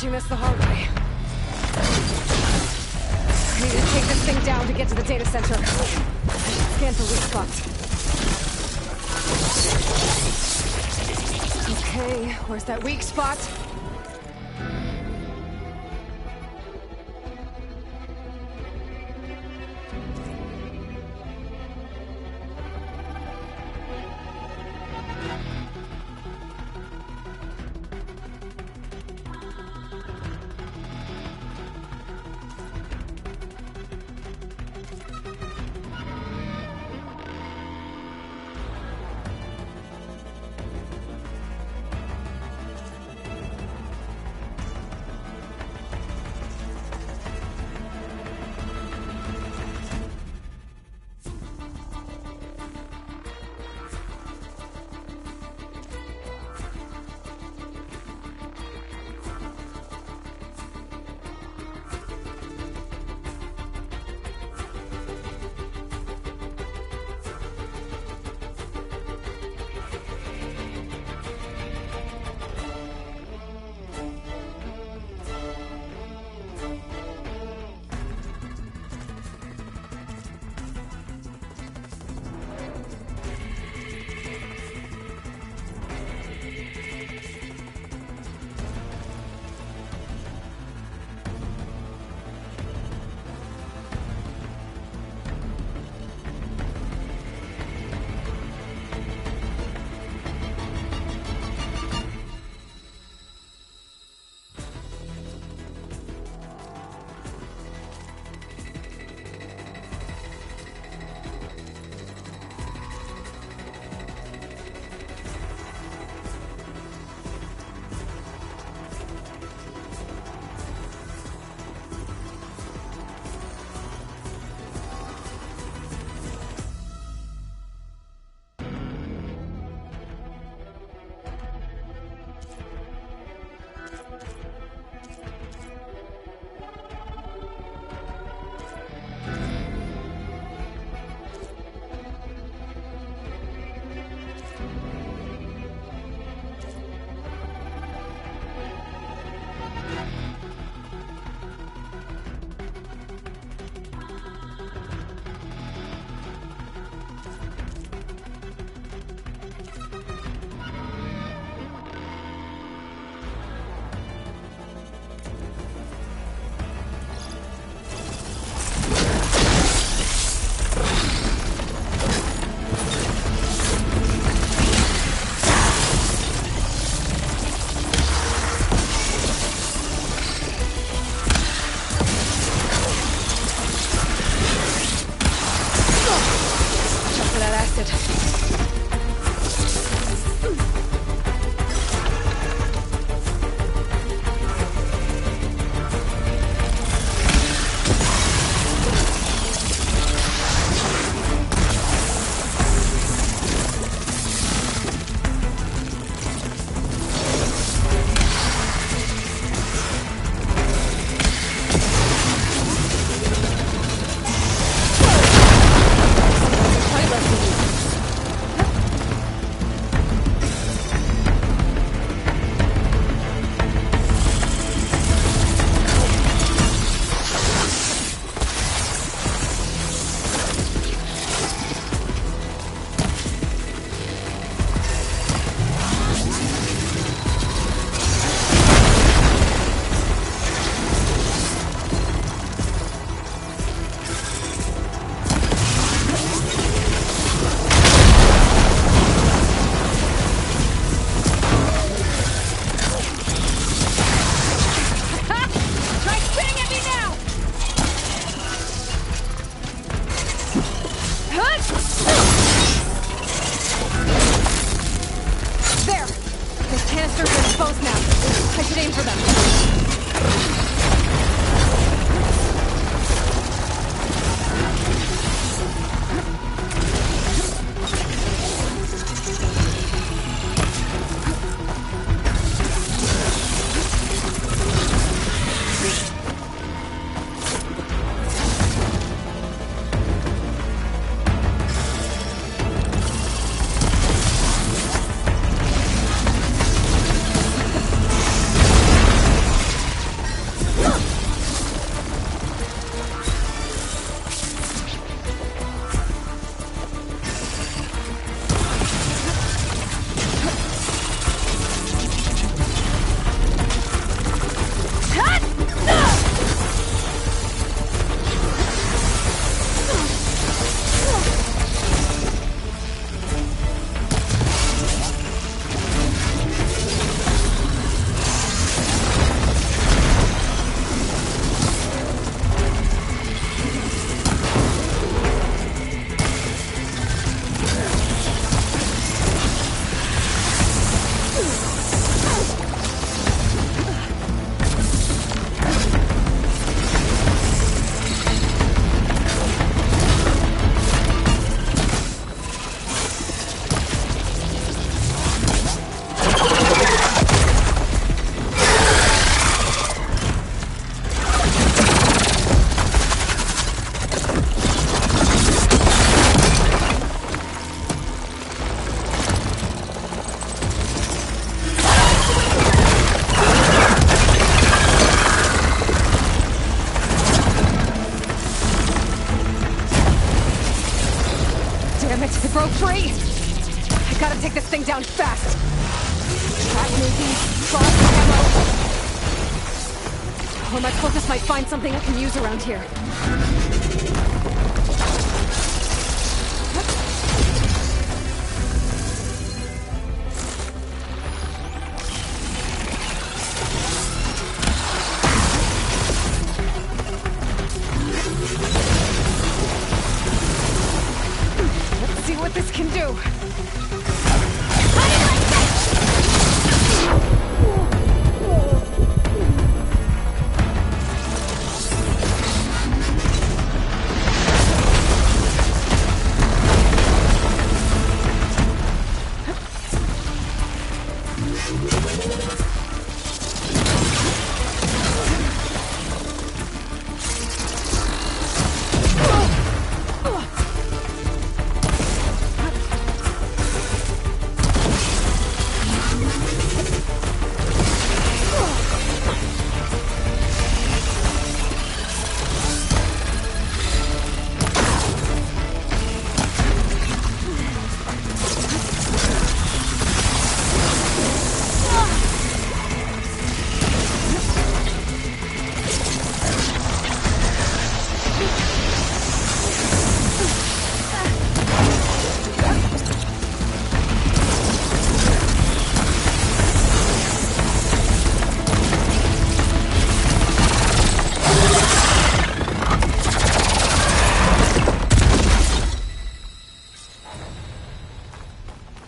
You missed the hard way. I need to take this thing down to get to the data center. I should scan for weak spots. Okay, where's that weak spot? Damn it, it broke free! I gotta take this thing down fast! Track maybe, boss ammo... Or my cultists might find something I can use around here. Let's see what this can do.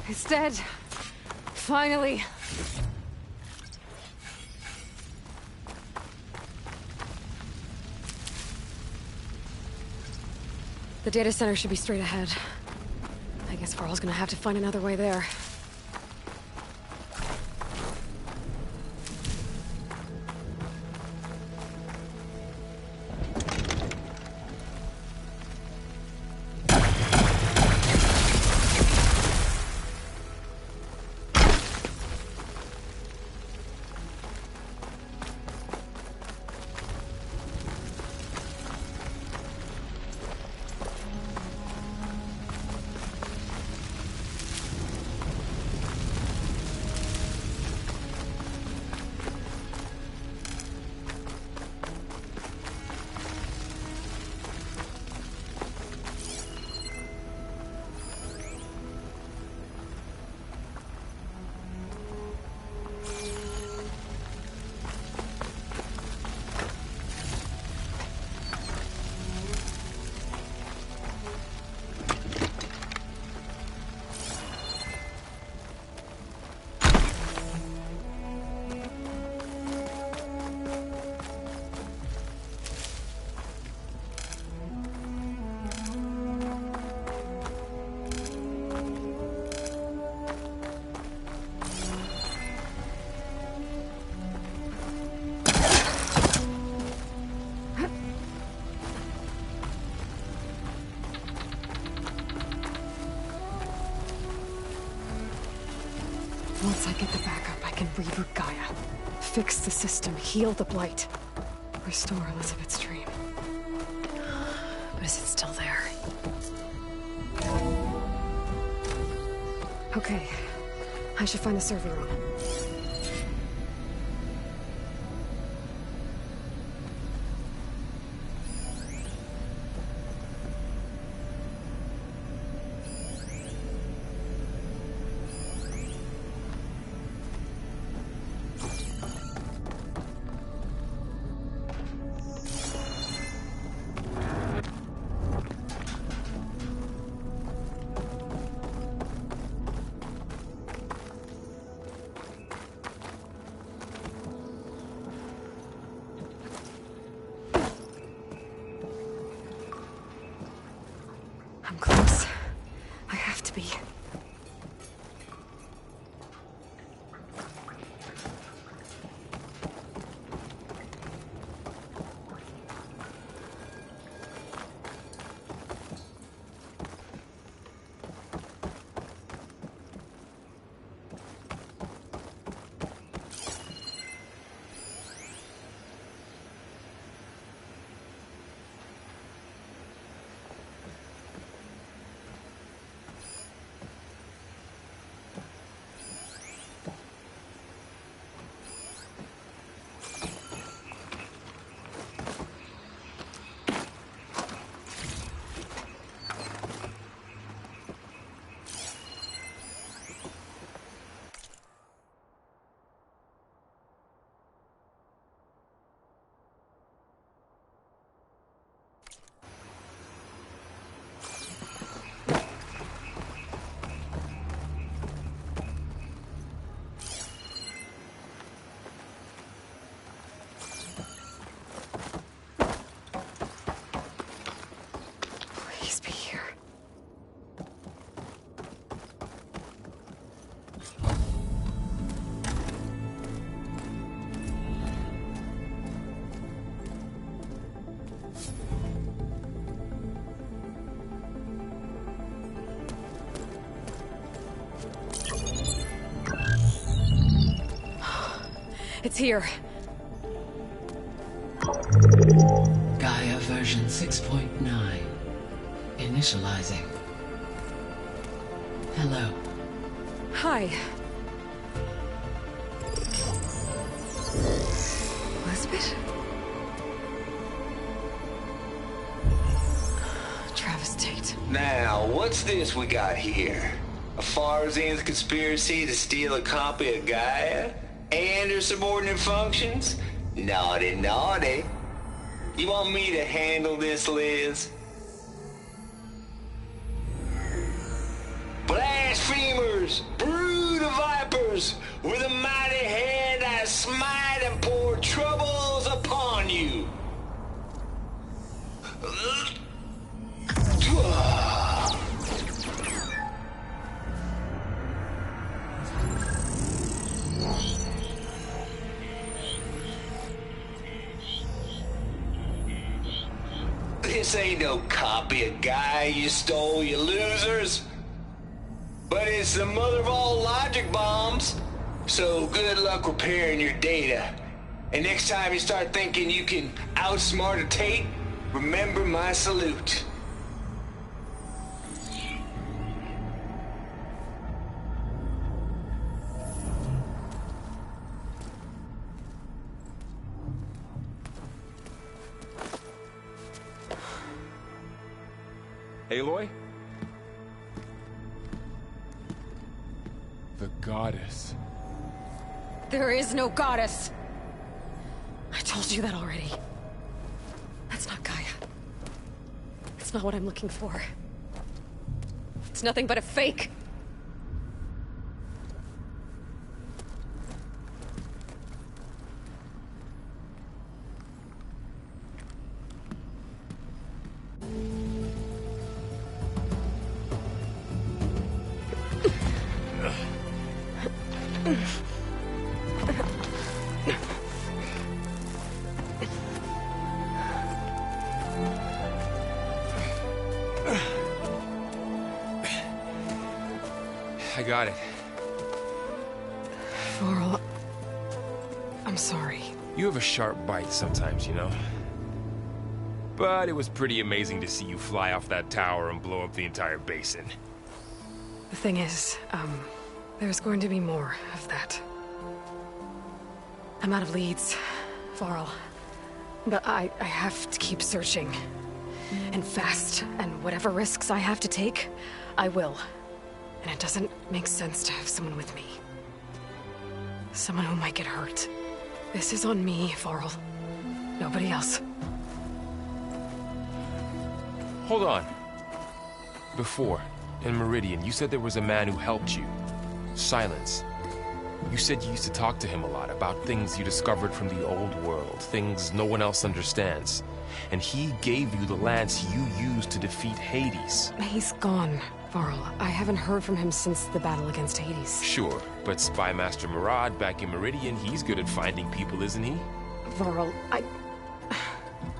It's dead. Finally. The data center should be straight ahead. I guess Varl's gonna have to find another way there. Once I get the backup, I can reboot Gaia. Fix the system, heal the Blight. Restore Elizabeth's dream. But is it still there? Okay. I should find the server room. I'm close. I have to be. It's here. Gaia version 6.9. Initializing. Hello. Hi. Elizabeth? Travis Tate. Now, what's this we got here? A Farzian's conspiracy to steal a copy of Gaia? And her subordinate functions? Naughty, naughty. You want me to handle this, Liz? Blasphemers! Brood of vipers! With a mighty hand I smite and pour troubles upon you! This ain't no copy of Gaia you stole, you losers. But it's the mother of all logic bombs. So good luck repairing your data. And next time you start thinking you can outsmart a Tate, remember my salute. Aloy? The goddess. There is no goddess. I told you that already. That's not Gaia. It's not what I'm looking for. It's nothing but a fake. I got it. Varl, I'm sorry. You have a sharp bite sometimes, you know? But it was pretty amazing to see you fly off that tower and blow up the entire basin. The thing is, there's going to be more of that. I'm out of leads, Varl. But I have to keep searching. And fast, and whatever risks I have to take, I will. And it doesn't make sense to have someone with me. Someone who might get hurt. This is on me, Varl. Nobody else. Hold on. Before, in Meridian, you said there was a man who helped you. Silence. You said you used to talk to him a lot about things you discovered from the old world, things no one else understands. And he gave you the lance you used to defeat Hades. He's gone, Varl. I haven't heard from him since the battle against Hades. Sure, but Spy Master Murad back in Meridian, he's good at finding people, isn't he? Varl,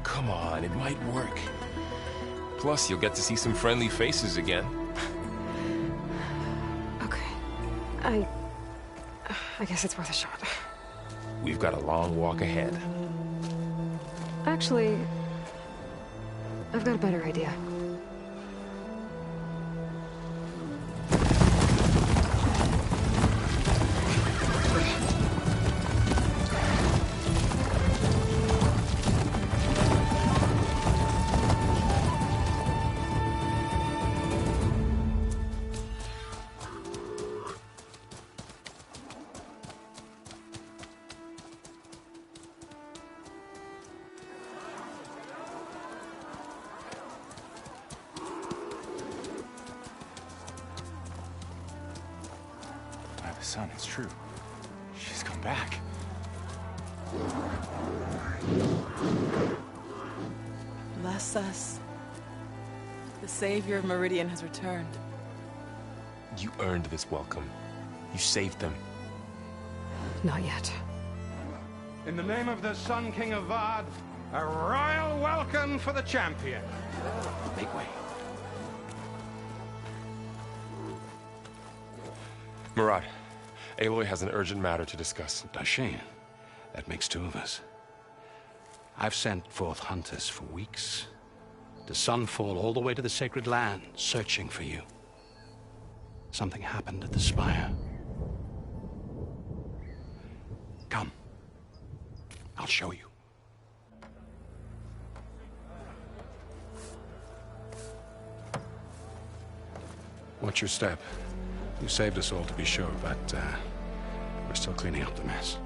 Come on, it might work. Plus, you'll get to see some friendly faces again. Okay. I guess it's worth a shot. We've got a long walk ahead. Actually, I've got a better idea. Son, it's true. She's come back. Bless us. The savior of Meridian has returned. You earned this welcome. You saved them. Not yet. In the name of the Sun King of Vard, a royal welcome for the champion. Make way. Murad, Aloy has an urgent matter to discuss. Dashane, That makes two of us. I've sent forth hunters for weeks, to Sunfall all the way to the Sacred Land, searching for you. Something happened at the Spire. Come. I'll show you. Watch your step. You saved us all, to be sure, but we're still cleaning up the mess.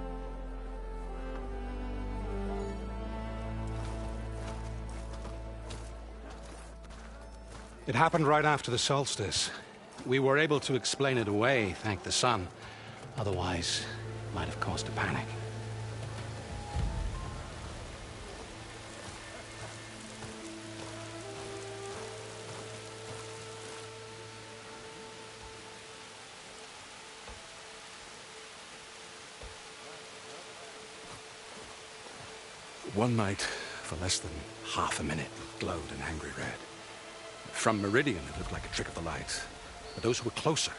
It happened right after the solstice. We were able to explain it away, thank the sun. Otherwise, it might have caused a panic. One night, for less than half a minute, it glowed an angry red. From Meridian, it looked like a trick of the light. But those who were closer,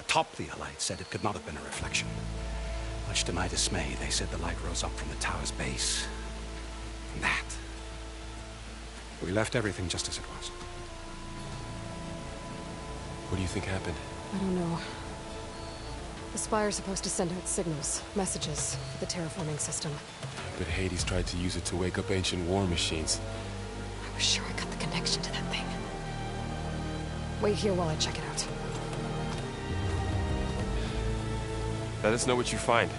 atop the light, said it could not have been a reflection. Much to my dismay, they said the light rose up from the tower's base. And that. We left everything just as it was. What do you think happened? I don't know. The Spire's supposed to send out signals, messages, for the terraforming system. But Hades tried to use it to wake up ancient war machines. I was sure I got the connection to that thing. Wait here while I check it out. Let us know what you find.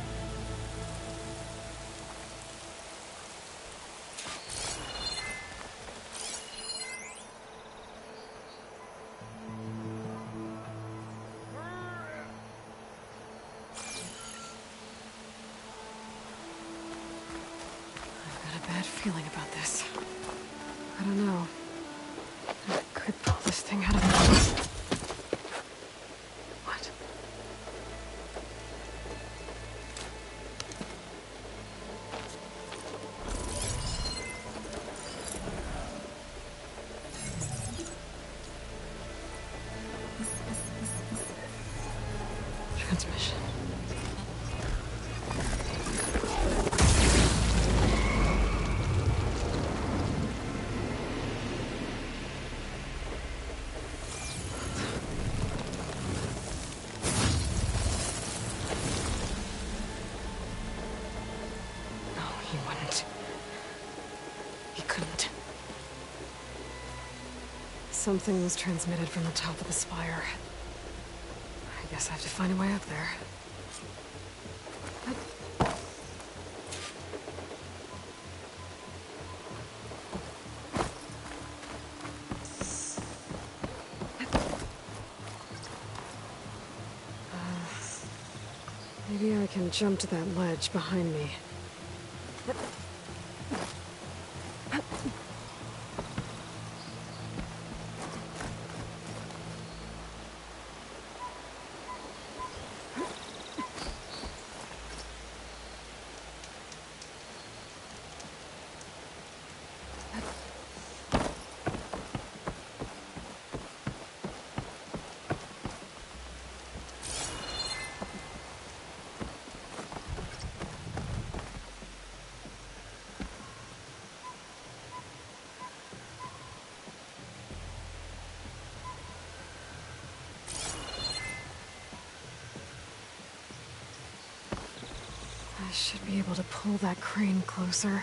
Feeling about this. I don't know. I could pull this thing out of the... What? Transmission. Something was transmitted from the top of the spire. I guess I have to find a way up there. Maybe I can jump to that ledge behind me. I should be able to pull that crane closer.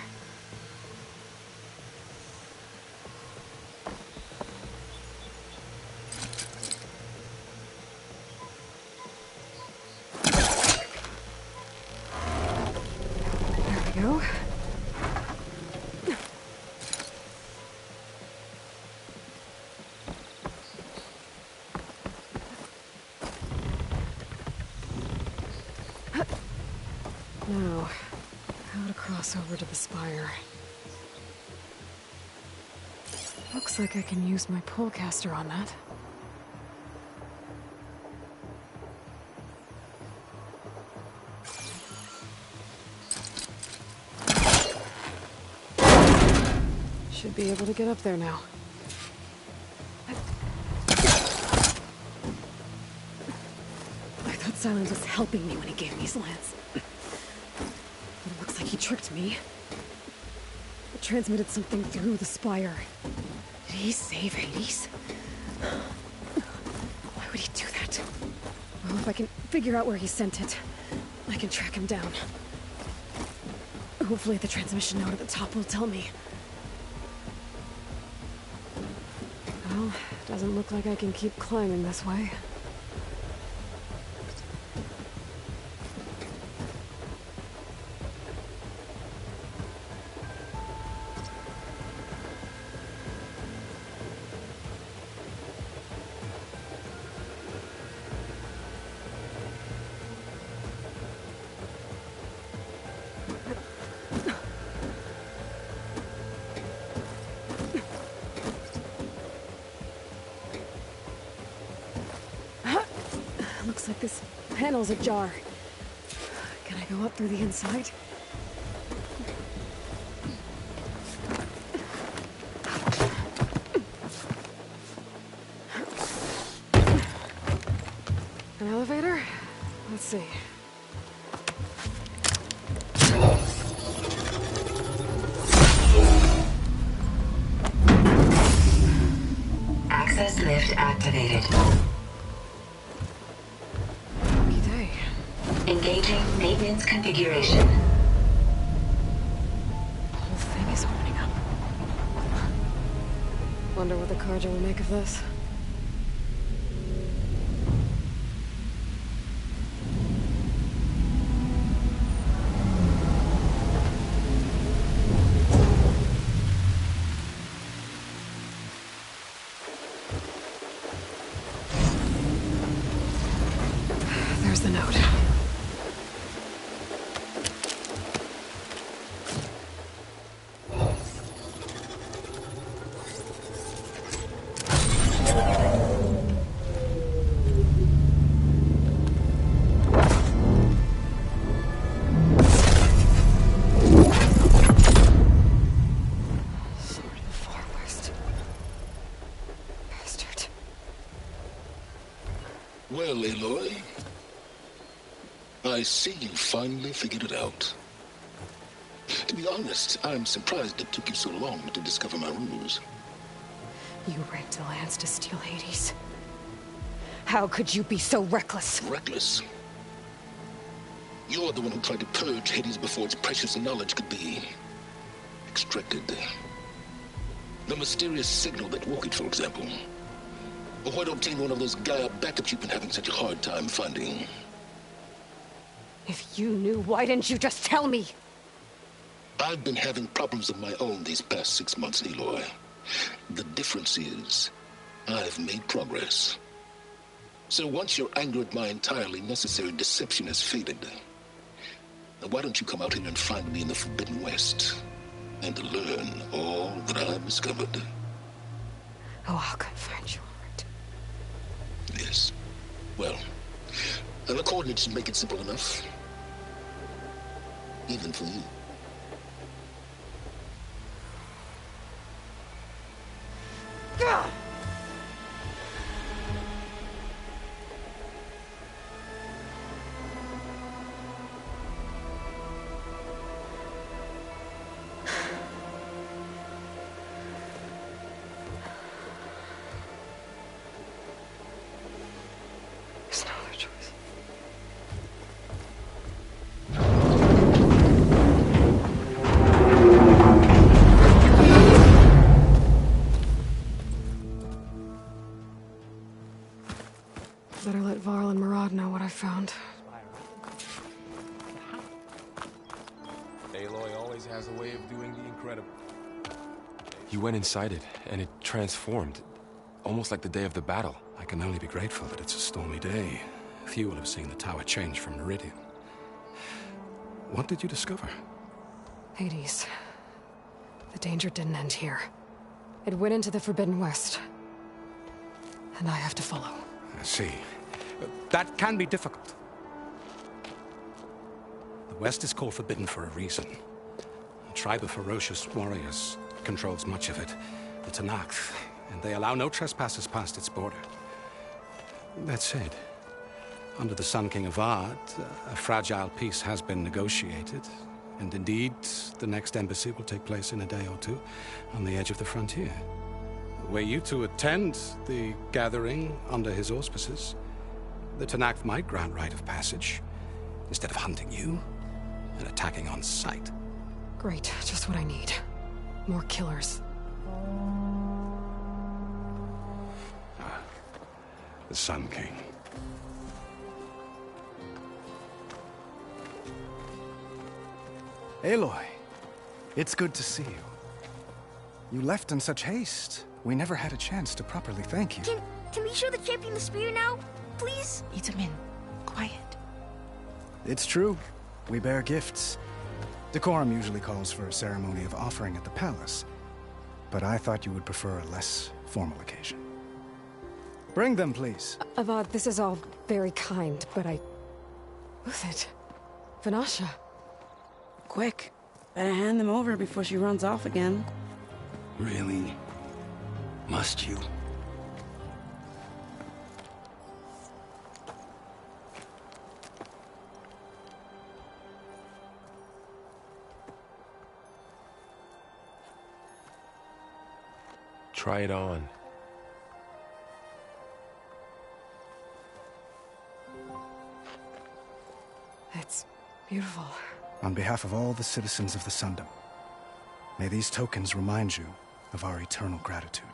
There we go. Now, how to cross over to the spire. Looks like I can use my pullcaster on that. Should be able to get up there now. I thought Silence was helping me when he gave me his lance. But it looks like he tricked me. It transmitted something through the spire. Did he save Hades? Why would he do that? Well, if I can figure out where he sent it, I can track him down. Hopefully the transmission node at the top will tell me. Well, doesn't look like I can keep climbing this way. Looks like this panel's ajar. Can I go up through the inside? An elevator? Let's see. Access lift activated. Engaging maintenance configuration. The whole thing is opening up. Wonder what the Carja will make of this. There's the note. Well, Aloy, I see you finally figured it out. To be honest, I'm surprised it took you so long to discover my ruse. You rigged the Lance to steal Hades. How could you be so reckless? Reckless? You're the one who tried to purge Hades before its precious knowledge could be extracted. The mysterious signal that woke it, for example. Or why to obtain one of those Gaia backups you've been having such a hard time finding. If you knew, why didn't you just tell me? I've been having problems of my own these past 6 months, Aloy. The difference is, I've made progress. So once your anger at my entirely necessary deception has faded, now why don't you come out here and find me in the Forbidden West, and learn all that I've discovered? Oh, I'll come find you, all right. Yes. Well, and the coordinates should make it simple enough. Even for you. Gah! There's no other choice. Better let Varl and Murad know what I found. Aloy always has a way of doing the incredible. You went inside it, and it transformed. Almost like the day of the battle. I can only be grateful that it's a stormy day. Few will have seen the tower change from Meridian. What did you discover? Hades. The danger didn't end here. It went into the Forbidden West. And I have to follow. I see. That can be difficult. The West is called Forbidden for a reason. A tribe of ferocious warriors controls much of it, the Tenakth, and they allow no trespassers past its border. That said, under the Sun King Avad, a fragile peace has been negotiated. And indeed, the next embassy will take place in a day or two on the edge of the frontier. Were you to attend the gathering under his auspices, the Tenakth might grant right of passage, instead of hunting you and attacking on sight. Great, just what I need. More killers. The Sun King. Aloy, it's good to see you. You left in such haste. We never had a chance to properly thank you. Can we show the champion the spear now? Please? Itamen, quiet. It's true. We bear gifts. Decorum usually calls for a ceremony of offering at the palace, but I thought you would prefer a less formal occasion. Bring them, please. Avad, this is all very kind, but Who's it? Vanasha. Quick. Better hand them over before she runs off again. Really? Must you? Try it on. It's beautiful. On behalf of all the citizens of the Sundom, may these tokens remind you of our eternal gratitude.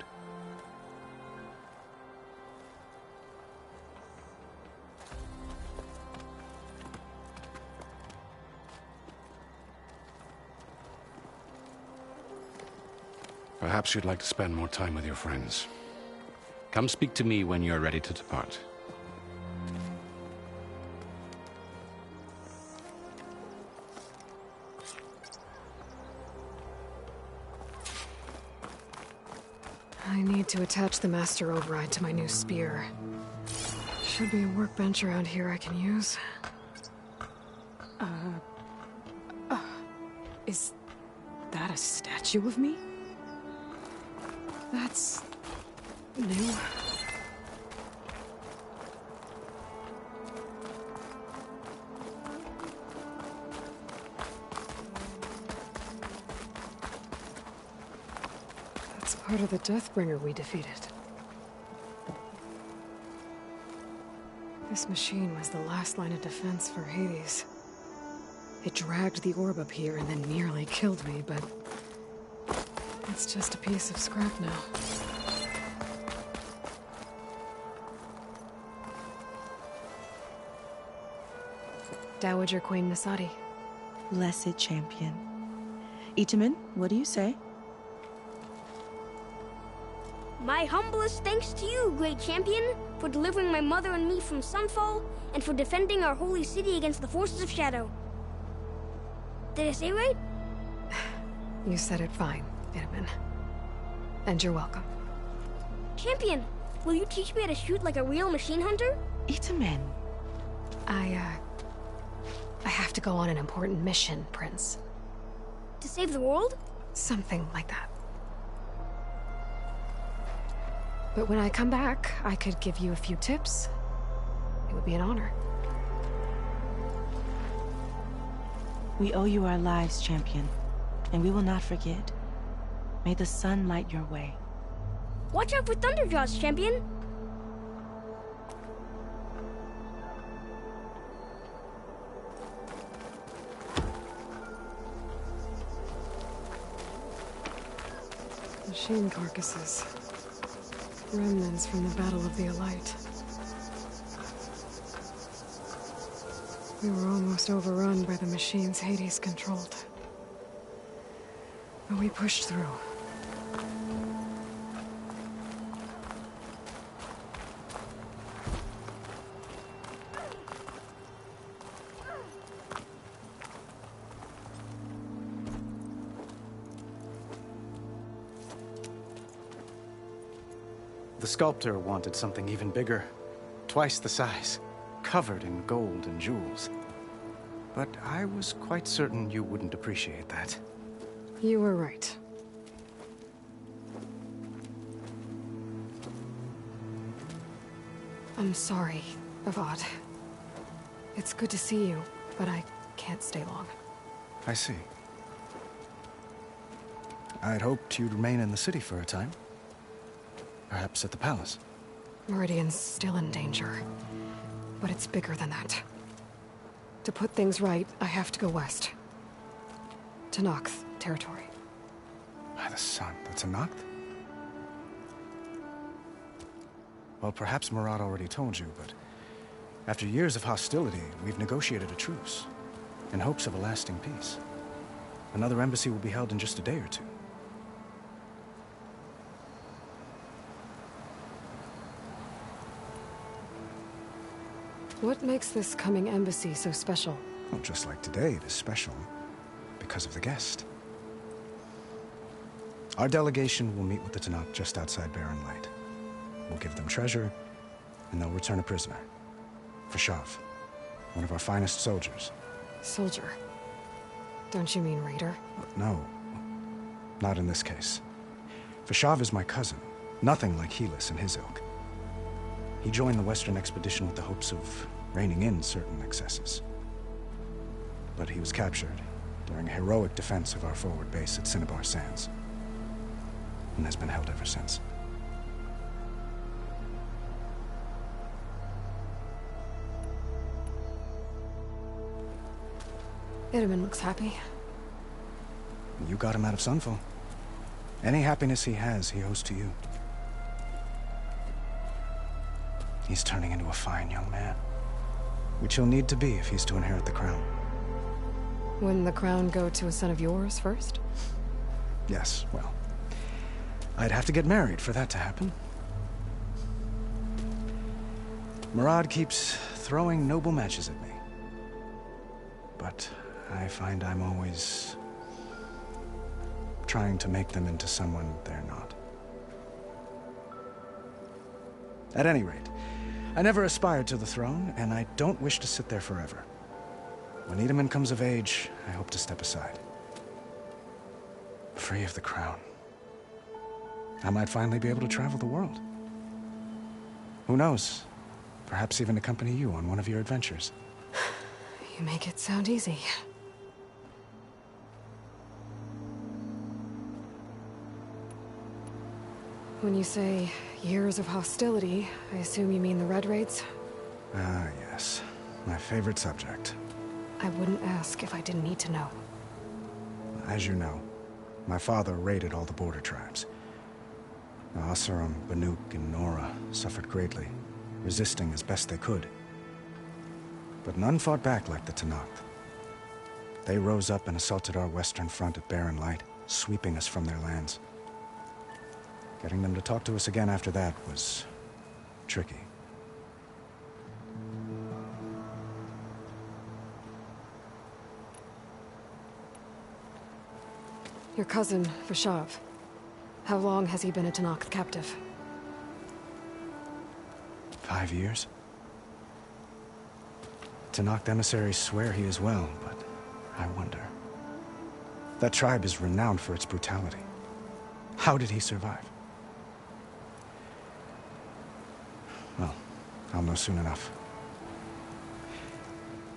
Perhaps you'd like to spend more time with your friends. Come speak to me when you're ready to depart. I need to attach the Master Override to my new spear. Should be a workbench around here I can use. Is that a statue of me? That's new. That's part of the Deathbringer we defeated. This machine was the last line of defense for Hades. It dragged the orb up here and then nearly killed me, but it's just a piece of scrap now. Dowager Queen Nasadi. Blessed champion. Itamen, what do you say? My humblest thanks to you, great champion, for delivering my mother and me from Sunfall, and for defending our holy city against the forces of Shadow. Did I say right? You said it fine, Itamen. And you're welcome. Champion, will you teach me how to shoot like a real machine hunter? Itamen. I have to go on an important mission, Prince. To save the world? Something like that. But when I come back, I could give you a few tips. It would be an honor. We owe you our lives, champion, and we will not forget. May the sun light your way. Watch out for Thunderjaws, champion! Machine carcasses. Remnants from the Battle of the Elite. We were almost overrun by the machines Hades controlled. But we pushed through. The sculptor wanted something even bigger, twice the size, covered in gold and jewels. But I was quite certain you wouldn't appreciate that. You were right. I'm sorry, Avad. It's good to see you, but I can't stay long. I see. I'd hoped you'd remain in the city for a time. Perhaps at the palace. Meridian's still in danger. But it's bigger than that. To put things right, I have to go west. To Nox territory. By the sun, that's a Noct? Well, perhaps Murad already told you, but after years of hostility, we've negotiated a truce, in hopes of a lasting peace. Another embassy will be held in just a day or two. What makes this coming embassy so special? Well, just like today, it is special because of the guest. Our delegation will meet with the Tenakth just outside Barren Light. We'll give them treasure, and they'll return a prisoner. Fashav, one of our finest soldiers. Soldier? Don't you mean raider? No, not in this case. Fashav is my cousin, nothing like Helis and his ilk. He joined the Western expedition with the hopes of reining in certain excesses. But he was captured during a heroic defense of our forward base at Cinnabar Sands, and has been held ever since. Itamen looks happy. You got him out of Sunfall. Any happiness he has, he owes to you. He's turning into a fine young man, which he'll need to be if he's to inherit the crown. Wouldn't the crown go to a son of yours first? Yes, well, I'd have to get married for that to happen. Murad keeps throwing noble matches at me, but I find I'm always trying to make them into someone they're not. At any rate, I never aspired to the throne, and I don't wish to sit there forever. When Itamen comes of age, I hope to step aside. Free of the crown. I might finally be able to travel the world. Who knows? Perhaps even accompany you on one of your adventures. You make it sound easy. When you say years of hostility, I assume you mean the Red Raids? Ah, yes. My favorite subject. I wouldn't ask if I didn't need to know. As you know, my father raided all the border tribes. Asuram, Banuk, and Nora suffered greatly, resisting as best they could. But none fought back like the Tenakth. They rose up and assaulted our western front at Barren Light, sweeping us from their lands. Getting them to talk to us again after that was tricky. Your cousin, Fashav. How long has he been a Tenakth captive? 5 years. Tenakth emissaries swear he is well, but I wonder. That tribe is renowned for its brutality. How did he survive? Well, I'll know soon enough.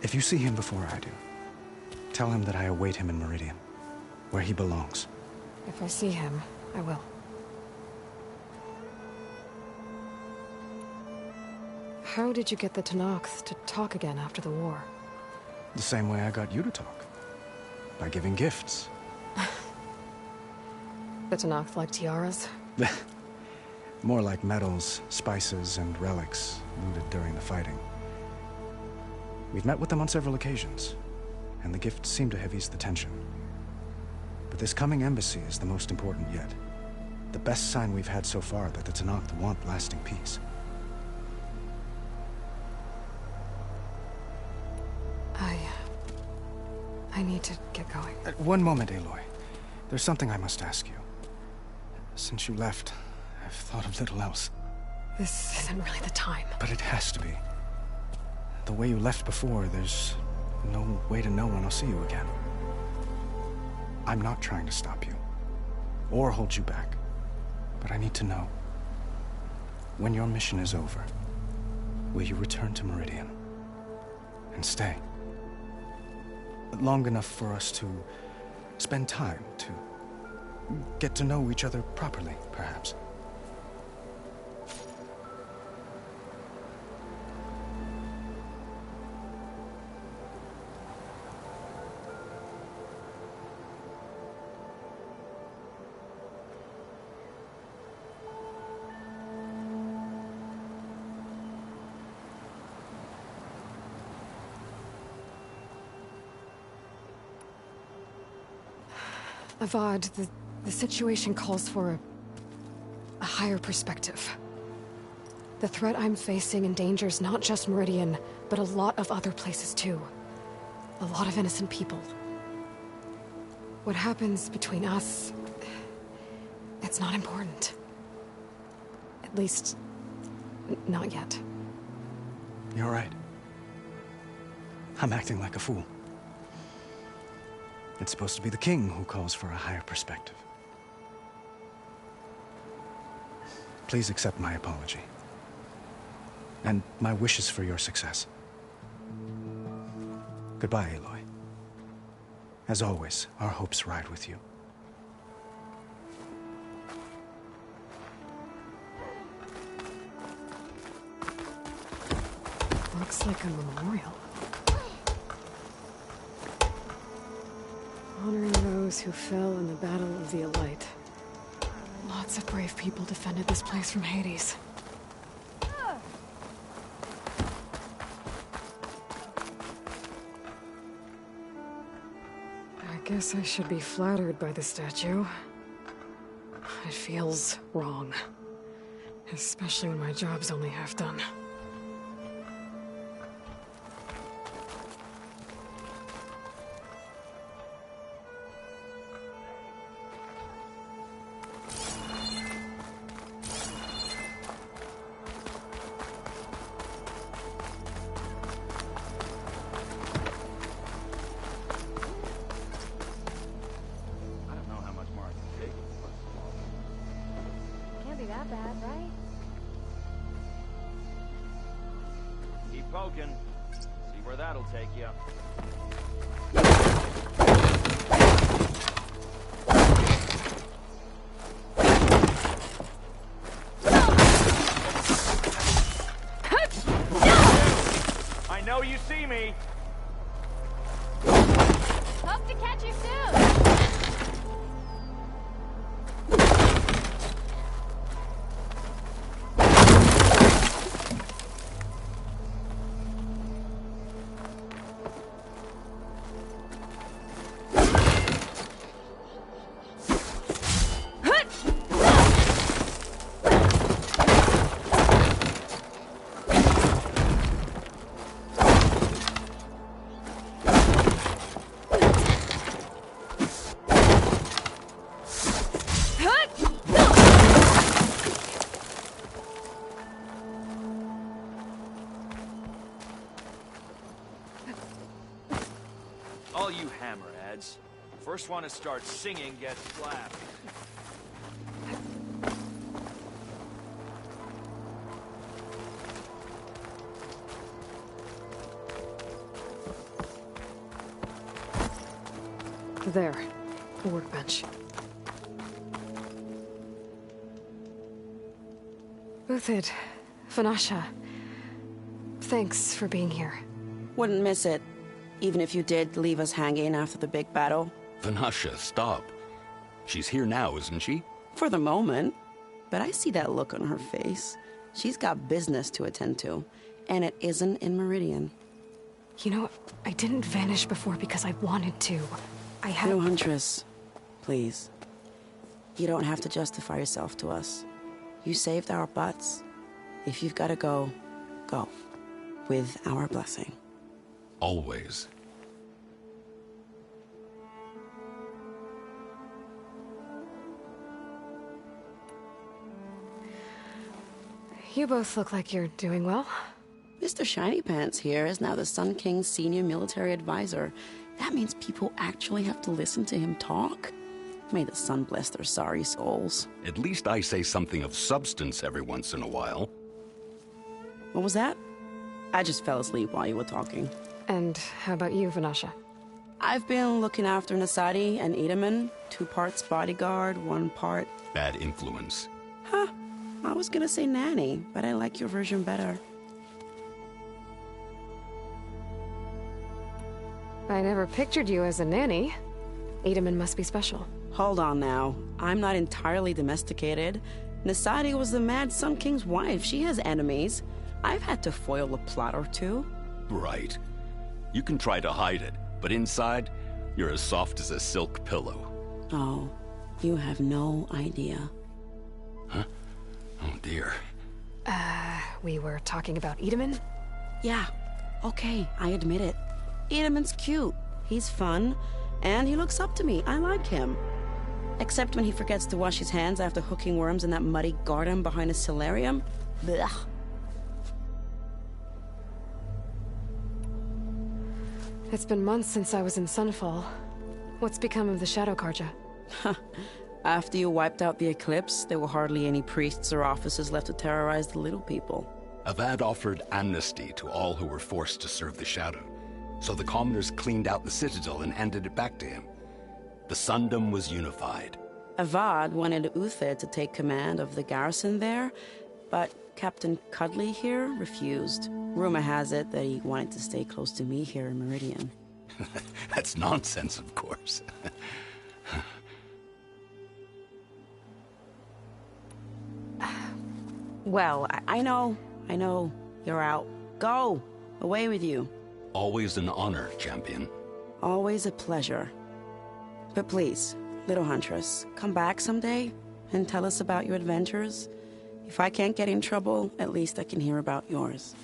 If you see him before I do, tell him that I await him in Meridian, where he belongs. If I see him, I will. How did you get the Tenakth to talk again after the war? The same way I got you to talk. By giving gifts. The Tenakth like tiaras? More like medals, spices, and relics looted during the fighting. We've met with them on several occasions, and the gifts seem to have eased the tension. But this coming embassy is the most important yet. The best sign we've had so far that the Tenakth want lasting peace. I need to get going. One moment, Aloy. There's something I must ask you. Since you left, I've thought of little else. This isn't really the time. But it has to be. The way you left before, there's no way to know when I'll see you again. I'm not trying to stop you, or hold you back. But I need to know, when your mission is over, will you return to Meridian and stay? long enough for us to spend time, to get to know each other properly, perhaps. Avad, the situation calls for a higher perspective. The threat I'm facing endangers not just Meridian, but a lot of other places too. A lot of innocent people. What happens between us, it's not important. At least, not yet. You're right. I'm acting like a fool. It's supposed to be the king who calls for a higher perspective. Please accept my apology. And my wishes for your success. Goodbye, Aloy. As always, our hopes ride with you. Looks like a memorial. Honoring those who fell in the Battle of the Elite. Lots of brave people defended this place from Hades. I guess I should be flattered by the statue. It feels wrong. Especially when my job's only half done. Poking. See where that'll take you. I know you see me. Hope to catch you soon. All you hammerheads. First one to start singing gets slapped. There. The workbench. Uthid, Vanasha. Thanks for being here. Wouldn't miss it. Even if you did leave us hanging after the big battle. Vanasha, stop. She's here now, isn't she? For the moment. But I see that look on her face. She's got business to attend to. And it isn't in Meridian. You know, I didn't vanish before because I wanted to. I had... No, Huntress. Please. You don't have to justify yourself to us. You saved our butts. If you've got to go, go. With our blessing. Always. You both look like you're doing well. Mr. Shiny Pants here is now the Sun King's senior military advisor. That means people actually have to listen to him talk? May the sun bless their sorry souls. At least I say something of substance every once in a while. What was that? I just fell asleep while you were talking. And how about you, Vanasha? I've been looking after Nasadi and Edaman. 2 parts bodyguard, 1 part... Bad influence. Huh. I was gonna say nanny, but I like your version better. I never pictured you as a nanny. Edaman must be special. Hold on now. I'm not entirely domesticated. Nasadi was the Mad Sun King's wife. She has enemies. I've had to foil a plot or 2. Right. You can try to hide it, but inside, you're as soft as a silk pillow. Oh, you have no idea. Huh? Oh dear. We were talking about Edaman? Yeah. Okay, I admit it. Edaman's cute. He's fun. And he looks up to me. I like him. Except when he forgets to wash his hands after hooking worms in that muddy garden behind a solarium. Blech. It's been months since I was in Sunfall. What's become of the Shadow Carja? After you wiped out the Eclipse, there were hardly any priests or officers left to terrorize the little people. Avad offered amnesty to all who were forced to serve the Shadow. So the commoners cleaned out the Citadel and handed it back to him. The Sundom was unified. Avad wanted Uther to take command of the garrison there, but Captain Cudley here refused. Rumor has it that he wanted to stay close to me here in Meridian. That's nonsense, of course. Well, I know. You're out. Go! Away with you. Always an honor, champion. Always a pleasure. But please, little Huntress, come back someday and tell us about your adventures. If I can't get in trouble, at least I can hear about yours.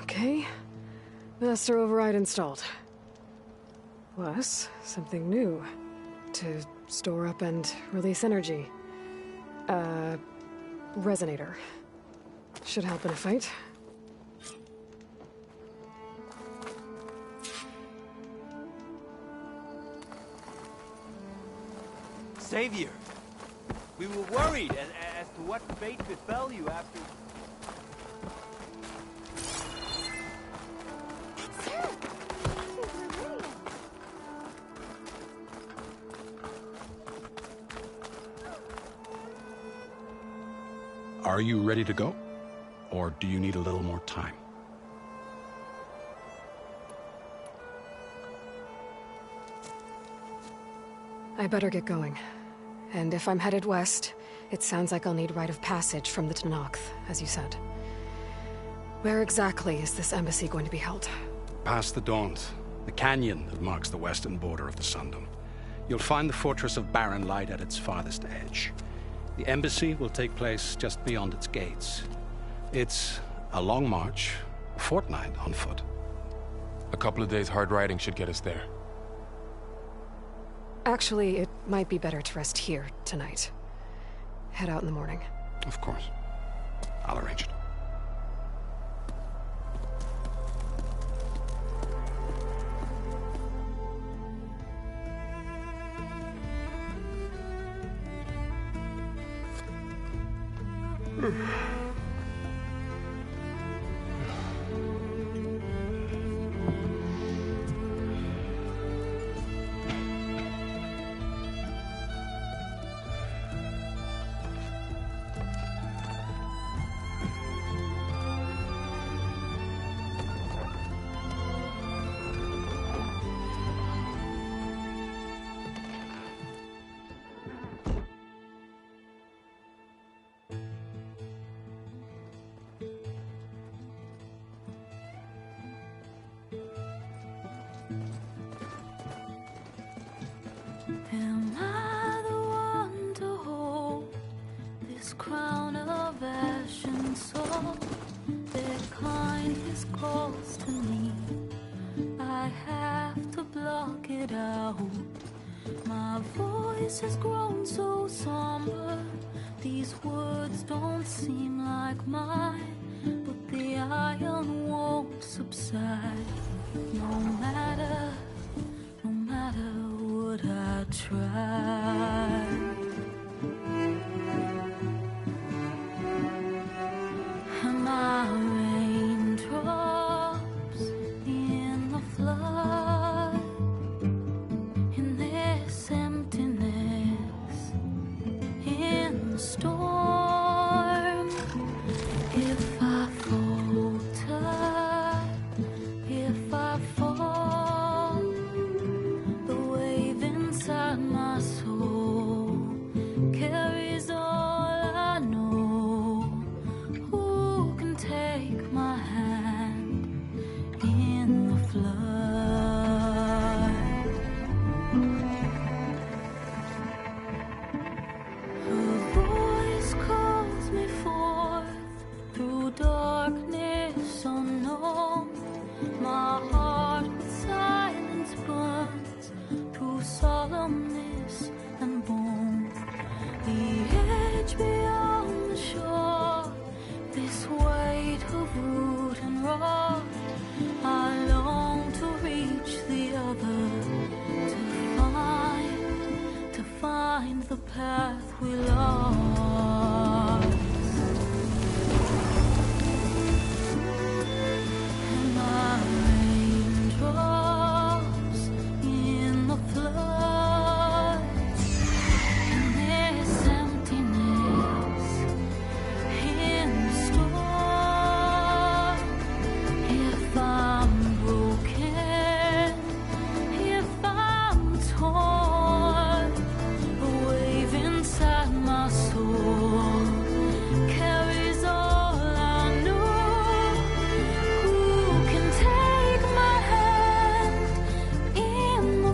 Okay. Master override installed. Plus, something new. To store up and release energy. Resonator. Should help in a fight. Savior, we were worried as to what fate befell you after... Are you ready to go? Or do you need a little more time? I better get going. And if I'm headed west, it sounds like I'll need rite of passage from the Tenakth, as you said. Where exactly is this embassy going to be held? Past the Daunt, the canyon that marks the western border of the Sundom. You'll find the fortress of Barren Light at its farthest edge. The embassy will take place just beyond its gates. It's a long march, a fortnight on foot. A couple of days hard riding should get us there. Actually, it might be better to rest here tonight. Head out in the morning. Of course. I'll arrange it. Am I the one to hold this crown of ash and salt? Their kindness calls to me. I have to block it out. My voice has grown so somber. These words don't seem like mine. but the iron won't subside. No matter what I try. And my raindrops in the flood, in this emptiness, in the storm. If I falter, if I fall, the wave inside my soul carries all I know. Who can take my hand in the flood? Her voice calls me forth through darkness unknown. My heart with silence burns through solemnness and bone. The edge beyond the shore, this weight of root and rod. I long to reach the other, to find the path we lost. And my raindrops in the flood, in this emptiness, in the storm. If I'm broken, if I'm torn, the wave inside my soul carries all I know. Who can take my hand in the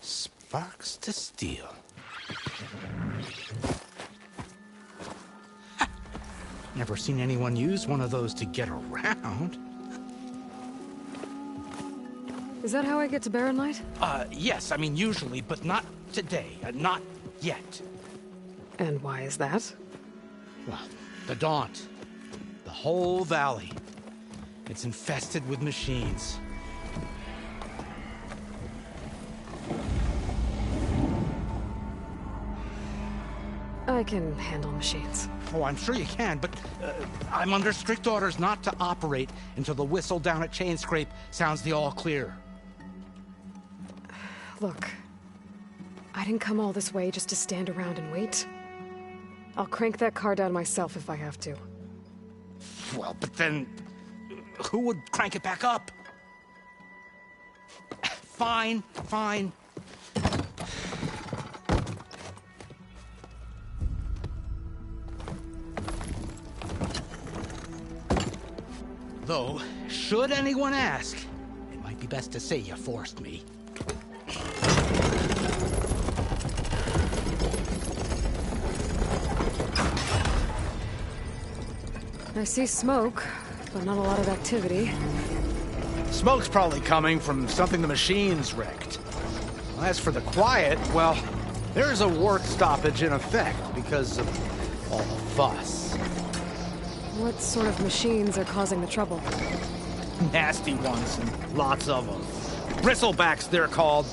Sparks to steel. Never seen anyone use one of those to get around. Is that how I get to Barren Light? Yes, I mean usually, but not today. Not yet. And why is that? Well, the Daunt. The whole valley. It's infested with machines. I can handle machines. Oh, I'm sure you can, but I'm under strict orders not to operate until the whistle down at Chainscrape sounds the all clear. Look, I didn't come all this way just to stand around and wait. I'll crank that car down myself if I have to. Well, but then who would crank it back up? Fine, fine. Though, should anyone ask, it might be best to say you forced me. I see smoke, but not a lot of activity. Smoke's probably coming from something the machines wrecked. As for the quiet, well, there's a work stoppage in effect because of all the fuss. What sort of machines are causing the trouble? Nasty ones, and lots of them. Bristlebacks, they're called.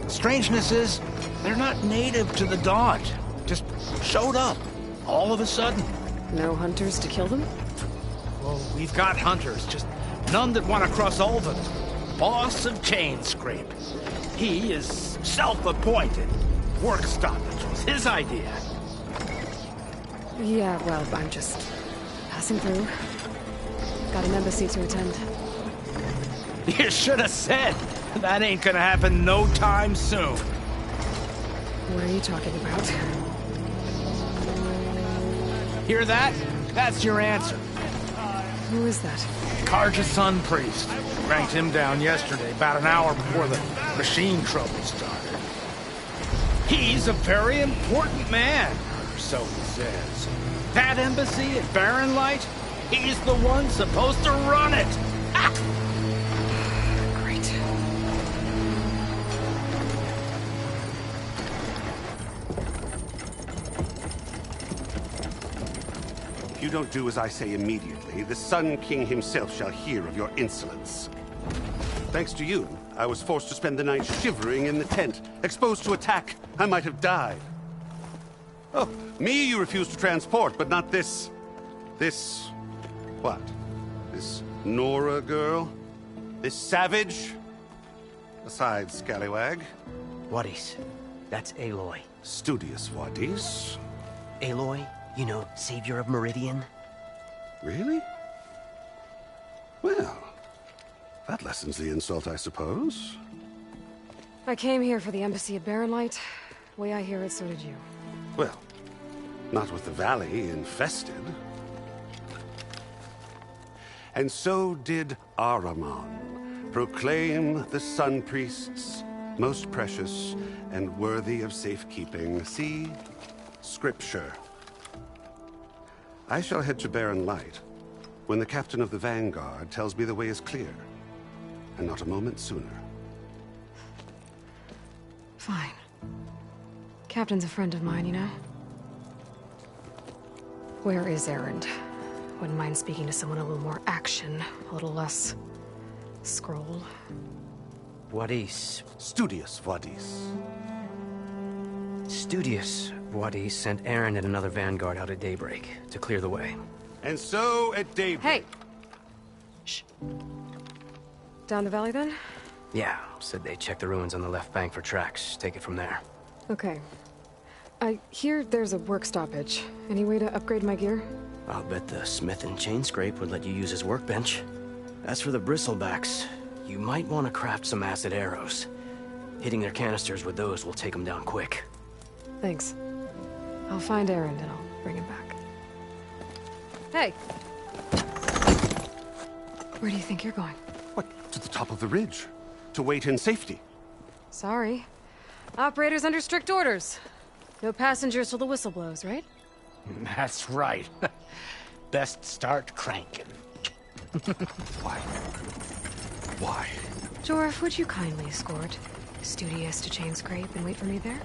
Strangeness is, they're not native to the Daunt. Just showed up, all of a sudden. No hunters to kill them? Well, we've got hunters, just none that want to cross over. Boss of Chainscrape. He is self-appointed. Work stoppage was his idea. Yeah, well, I'm just passing through. Got an embassy to attend. You should have said. That ain't gonna happen no time soon. What are you talking about? Hear that? That's your answer. Who is that? Carja's Sun Priest. Ranked him down yesterday, about an hour before the machine trouble started. He's a very important man, or so he says. That embassy at Barren Light, he's the one supposed to run it! Ah! Great. If you don't do as I say immediately, the Sun King himself shall hear of your insolence. Thanks to you, I was forced to spend the night shivering in the tent, exposed to attack. I might have died. Oh, me you refuse to transport, but not this... what? This Nora girl? This savage? Besides, scallywag. Wadis. That's Aloy. Studious Wadis. Aloy, you know, savior of Meridian. Really? Well, that lessens the insult, I suppose. I came here for the embassy at Barren Light. Way I hear it, so did you. Well, not with the valley infested. And so did Ahriman proclaim the Sun Priests most precious and worthy of safekeeping. See? Scripture. I shall head to Barren Light when the captain of the Vanguard tells me the way is clear, and not a moment sooner. Fine. Captain's a friend of mine, you know? Where is Erend? Wouldn't mind speaking to someone a little more action, a little less... scroll. Wadis. Studious Wadis. Studious Wadis sent Erend and another Vanguard out at daybreak to clear the way. And so at daybreak... Hey! Shh. Down the valley, then? Yeah, said they checked the ruins on the left bank for tracks. Take it from there. Okay. I hear there's a work stoppage. Any way to upgrade my gear? I'll bet the smith and Chainscrape would let you use his workbench. As for the bristlebacks, you might want to craft some acid arrows. Hitting their canisters with those will take them down quick. Thanks. I'll find Erend and I'll bring him back. Hey! Where do you think you're going? What, to the top of the ridge? To wait in safety? Sorry. Operator's under strict orders. No passengers till the whistle blows, right? That's right. Best start cranking. Why? Why? Jorf, would you kindly escort Studious to Chainscrape and wait for me there?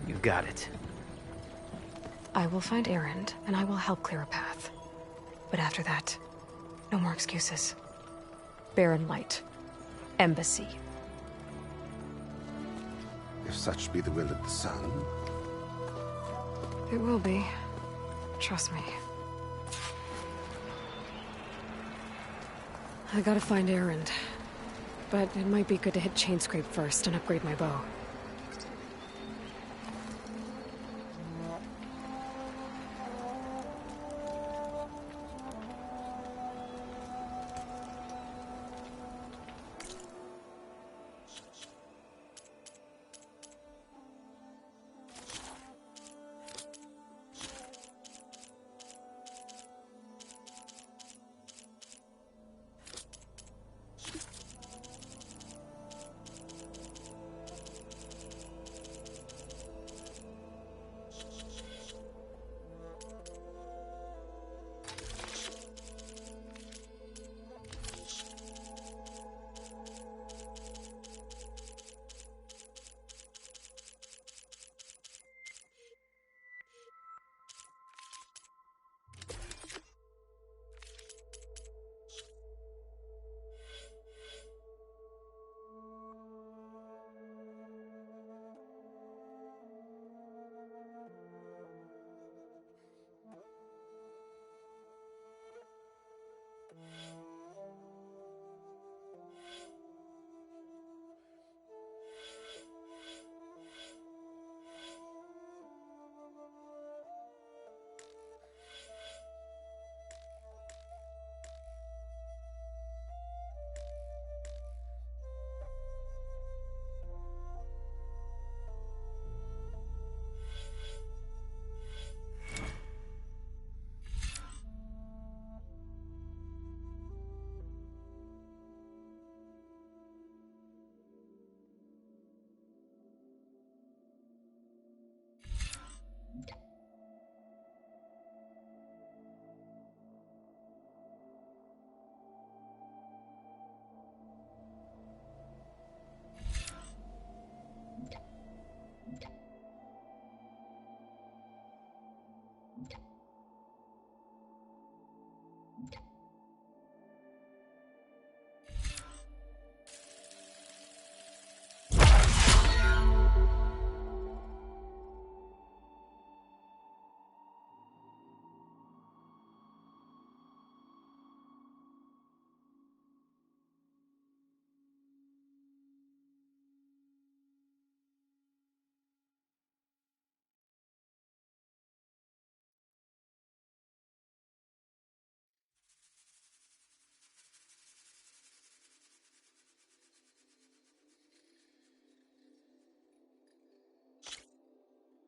You got it. I will find Erend, and I will help clear a path. But after that, no more excuses. Barren Light. Embassy. If such be the will of the sun. It will be. Trust me. I gotta find Erend. But it might be good to hit Chainscrape first and upgrade my bow.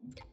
you